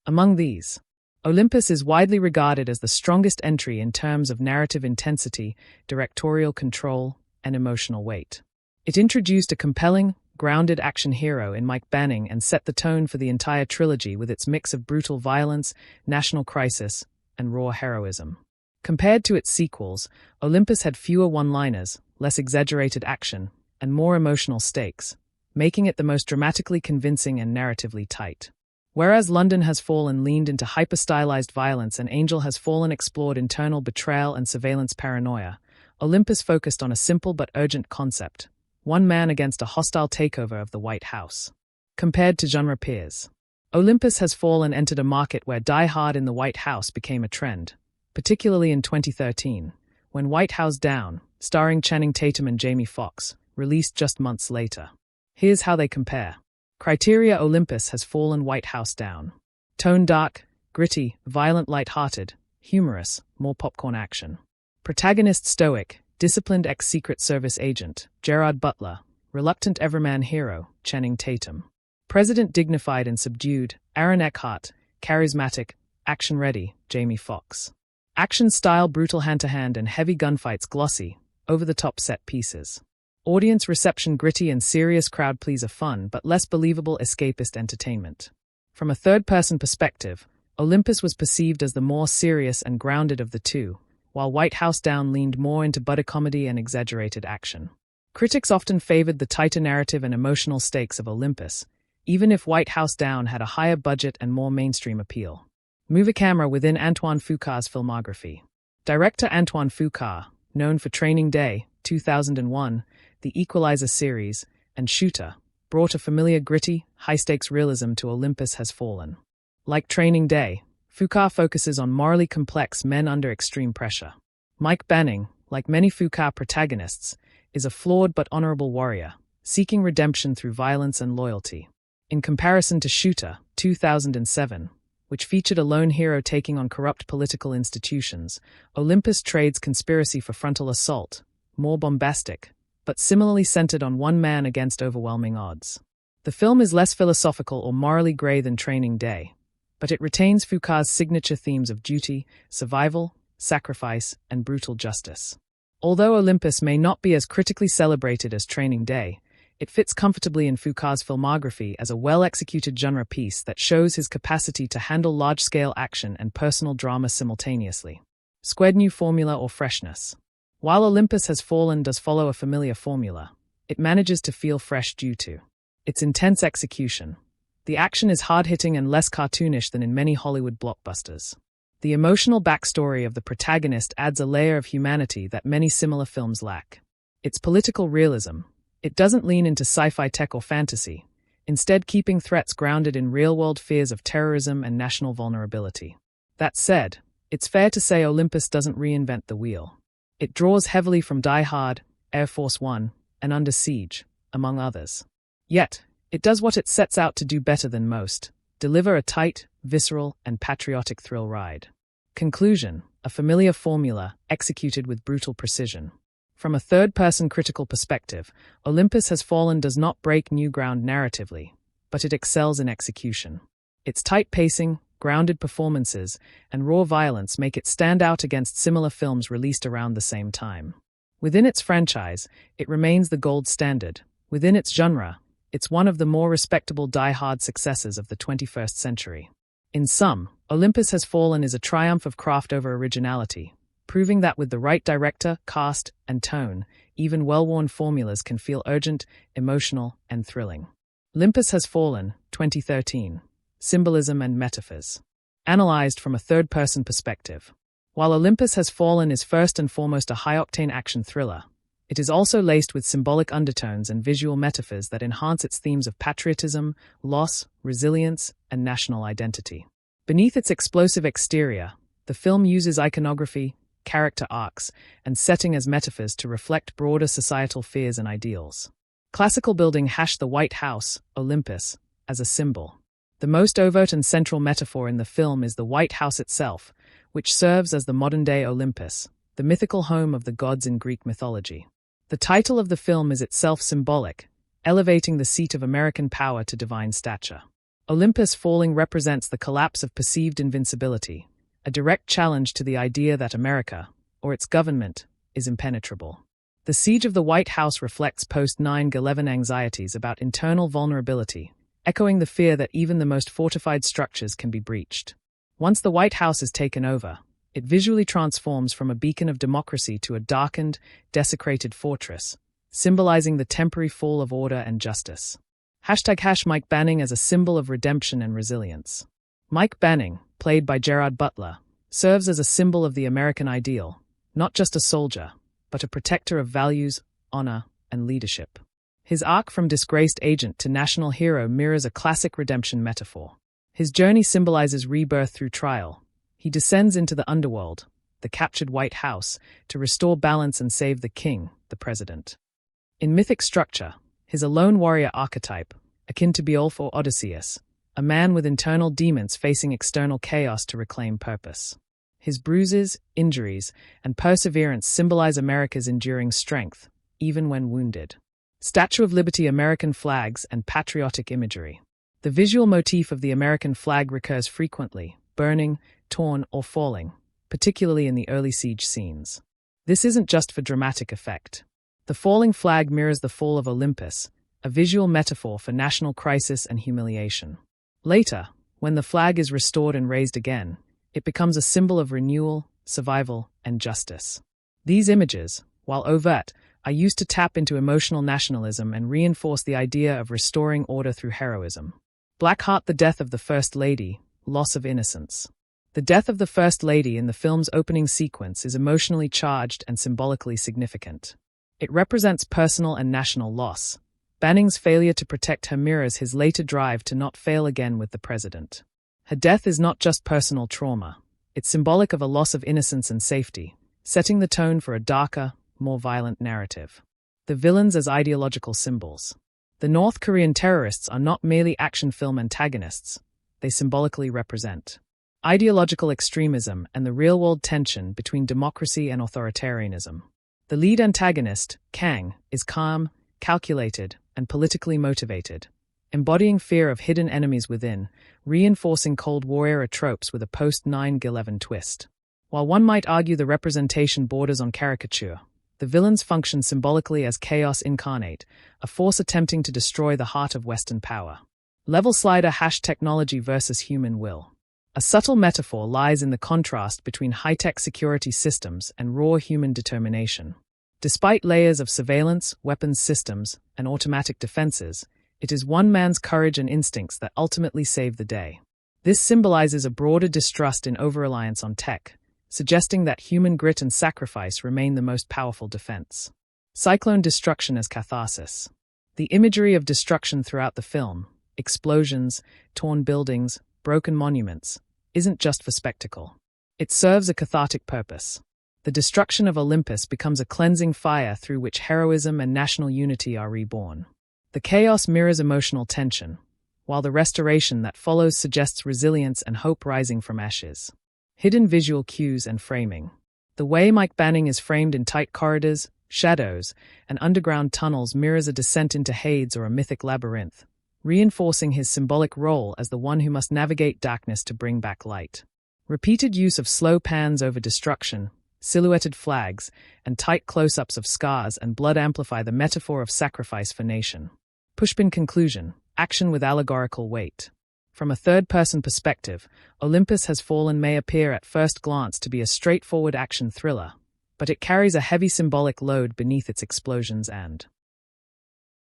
Among these, Olympus is widely regarded as the strongest entry in terms of narrative intensity, directorial control, and emotional weight. It introduced a compelling, grounded action hero in Mike Banning and set the tone for the entire trilogy with its mix of brutal violence, national crisis, and raw heroism. Compared to its sequels, Olympus had fewer one-liners, less exaggerated action, and more emotional stakes, making it the most dramatically convincing and narratively tight. Whereas London Has Fallen leaned into hyper-stylized violence and Angel Has Fallen explored internal betrayal and surveillance paranoia, Olympus focused on a simple but urgent concept: one man against a hostile takeover of the White House. Compared to genre peers, Olympus Has Fallen entered a market where Die Hard in the White House became a trend, particularly in 2013, when White House Down, starring Channing Tatum and Jamie Foxx, released just months later. Here's how they compare. Criteria: Olympus Has Fallen, White House Down. Tone: dark, gritty, violent, light-hearted, humorous, more popcorn action. Protagonist: stoic, disciplined ex-Secret Service agent, Gerard Butler, reluctant everyman hero, Channing Tatum. President: dignified and subdued, Aaron Eckhart, charismatic, action-ready, Jamie Foxx. Action style: brutal hand-to-hand and heavy gunfights, glossy, over-the-top set pieces. Audience reception: gritty and serious, crowd pleaser, fun but less believable, escapist entertainment. From a third-person perspective, Olympus was perceived as the more serious and grounded of the two, while White House Down leaned more into buddy comedy and exaggerated action. Critics often favored the tighter narrative and emotional stakes of Olympus, even if White House Down had a higher budget and more mainstream appeal. Movie camera within Antoine Fuqua's filmography. Director Antoine Fuqua, known for Training Day, 2001, The Equalizer series, and Shooter, brought a familiar gritty, high-stakes realism to Olympus Has Fallen. Like Training Day, Fuqua focuses on morally complex men under extreme pressure. Mike Banning, like many Fuqua protagonists, is a flawed but honorable warrior, seeking redemption through violence and loyalty. In comparison to Shooter, 2007, which featured a lone hero taking on corrupt political institutions, Olympus trades conspiracy for frontal assault, more bombastic, but similarly centered on one man against overwhelming odds. The film is less philosophical or morally gray than Training Day, but it retains Fuqua's signature themes of duty, survival, sacrifice, and brutal justice. Although Olympus may not be as critically celebrated as Training Day, it fits comfortably in Fuqua's filmography as a well-executed genre piece that shows his capacity to handle large-scale action and personal drama simultaneously. Squared new formula or freshness. While Olympus Has Fallen does follow a familiar formula, it manages to feel fresh due to its intense execution. The action is hard-hitting and less cartoonish than in many Hollywood blockbusters. The emotional backstory of the protagonist adds a layer of humanity that many similar films lack. Its political realism. It doesn't lean into sci-fi tech or fantasy, instead keeping threats grounded in real-world fears of terrorism and national vulnerability. That said, it's fair to say Olympus doesn't reinvent the wheel. It draws heavily from Die Hard, Air Force One, and Under Siege, among others. Yet, it does what it sets out to do better than most: deliver a tight, visceral, and patriotic thrill ride. Conclusion: a familiar formula executed with brutal precision. From a third-person critical perspective, Olympus Has Fallen does not break new ground narratively, but it excels in execution. Its tight pacing, grounded performances, and raw violence make it stand out against similar films released around the same time. Within its franchise, it remains the gold standard. Within its genre, it's one of the more respectable die-hard successes of the 21st century. In sum, Olympus Has Fallen is a triumph of craft over originality, proving that with the right director, cast, and tone, even well-worn formulas can feel urgent, emotional, and thrilling. Olympus Has Fallen, 2013. Symbolism and Metaphors. Analyzed from a third-person perspective. While Olympus Has Fallen is first and foremost a high-octane action thriller, it is also laced with symbolic undertones and visual metaphors that enhance its themes of patriotism, loss, resilience, and national identity. Beneath its explosive exterior, the film uses iconography, character arcs, and setting as metaphors to reflect broader societal fears and ideals. Classical building the White House, Olympus, as a symbol. The most overt and central metaphor in the film is the White House itself, which serves as the modern-day Olympus, the mythical home of the gods in Greek mythology. The title of the film is itself symbolic, elevating the seat of American power to divine stature. Olympus falling represents the collapse of perceived invincibility, a direct challenge to the idea that America, or its government, is impenetrable. The siege of the White House reflects post-9/11 anxieties about internal vulnerability, echoing the fear that even the most fortified structures can be breached. Once the White House is taken over, it visually transforms from a beacon of democracy to a darkened, desecrated fortress, symbolizing the temporary fall of order and justice. #Mike Banning as a symbol of redemption and resilience. Mike Banning, played by Gerard Butler, serves as a symbol of the American ideal, not just a soldier, but a protector of values, honor, and leadership. His arc from disgraced agent to national hero mirrors a classic redemption metaphor. His journey symbolizes rebirth through trial. He descends into the underworld, the captured White House, to restore balance and save the king, the president. In mythic structure, his lone warrior archetype, akin to Beowulf or Odysseus, a man with internal demons facing external chaos to reclaim purpose. His bruises, injuries, and perseverance symbolize America's enduring strength, even when wounded. Statue of Liberty, American flags, and patriotic imagery. The visual motif of the American flag recurs frequently, burning, torn, or falling, particularly in the early siege scenes. This isn't just for dramatic effect. The falling flag mirrors the fall of Olympus, a visual metaphor for national crisis and humiliation. Later, when the flag is restored and raised again, it becomes a symbol of renewal, survival, and justice. These images, while overt, are used to tap into emotional nationalism and reinforce the idea of restoring order through heroism. Blackheart, the death of the First Lady, loss of innocence. The death of the First Lady in the film's opening sequence is emotionally charged and symbolically significant. It represents personal and national loss. Banning's failure to protect her mirrors his later drive to not fail again with the president. Her death is not just personal trauma. It's symbolic of a loss of innocence and safety, setting the tone for a darker, more violent narrative. The villains as ideological symbols. The North Korean terrorists are not merely action film antagonists. They symbolically represent ideological extremism and the real-world tension between democracy and authoritarianism. The lead antagonist, Kang, is calm, calculated, and politically motivated, embodying fear of hidden enemies within, reinforcing Cold War-era tropes with a post-9/11 twist. While one might argue the representation borders on caricature, the villains function symbolically as chaos incarnate, a force attempting to destroy the heart of Western power. Level slider #technology versus human will. A subtle metaphor lies in the contrast between high-tech security systems and raw human determination. Despite layers of surveillance, weapons systems, and automatic defenses, It is one man's courage and instincts that ultimately save the day. This symbolizes a broader distrust in over-reliance on tech, suggesting that human grit and sacrifice remain the most powerful defense. Cyclone destruction as catharsis. The imagery of destruction throughout the film, explosions, torn buildings, broken monuments, isn't just for spectacle. It serves a cathartic purpose. The destruction of Olympus becomes a cleansing fire through which heroism and national unity are reborn. The chaos mirrors emotional tension, while the restoration that follows suggests resilience and hope rising from ashes. Hidden visual cues and framing. The way Mike Banning is framed in tight corridors, shadows, and underground tunnels mirrors a descent into Hades or a mythic labyrinth, reinforcing his symbolic role as the one who must navigate darkness to bring back light. Repeated use of slow pans over destruction, silhouetted flags, and tight close-ups of scars and blood amplify the metaphor of sacrifice for nation. Pushpin conclusion, action with allegorical weight. From a third-person perspective, Olympus Has Fallen may appear at first glance to be a straightforward action thriller, but it carries a heavy symbolic load beneath its explosions and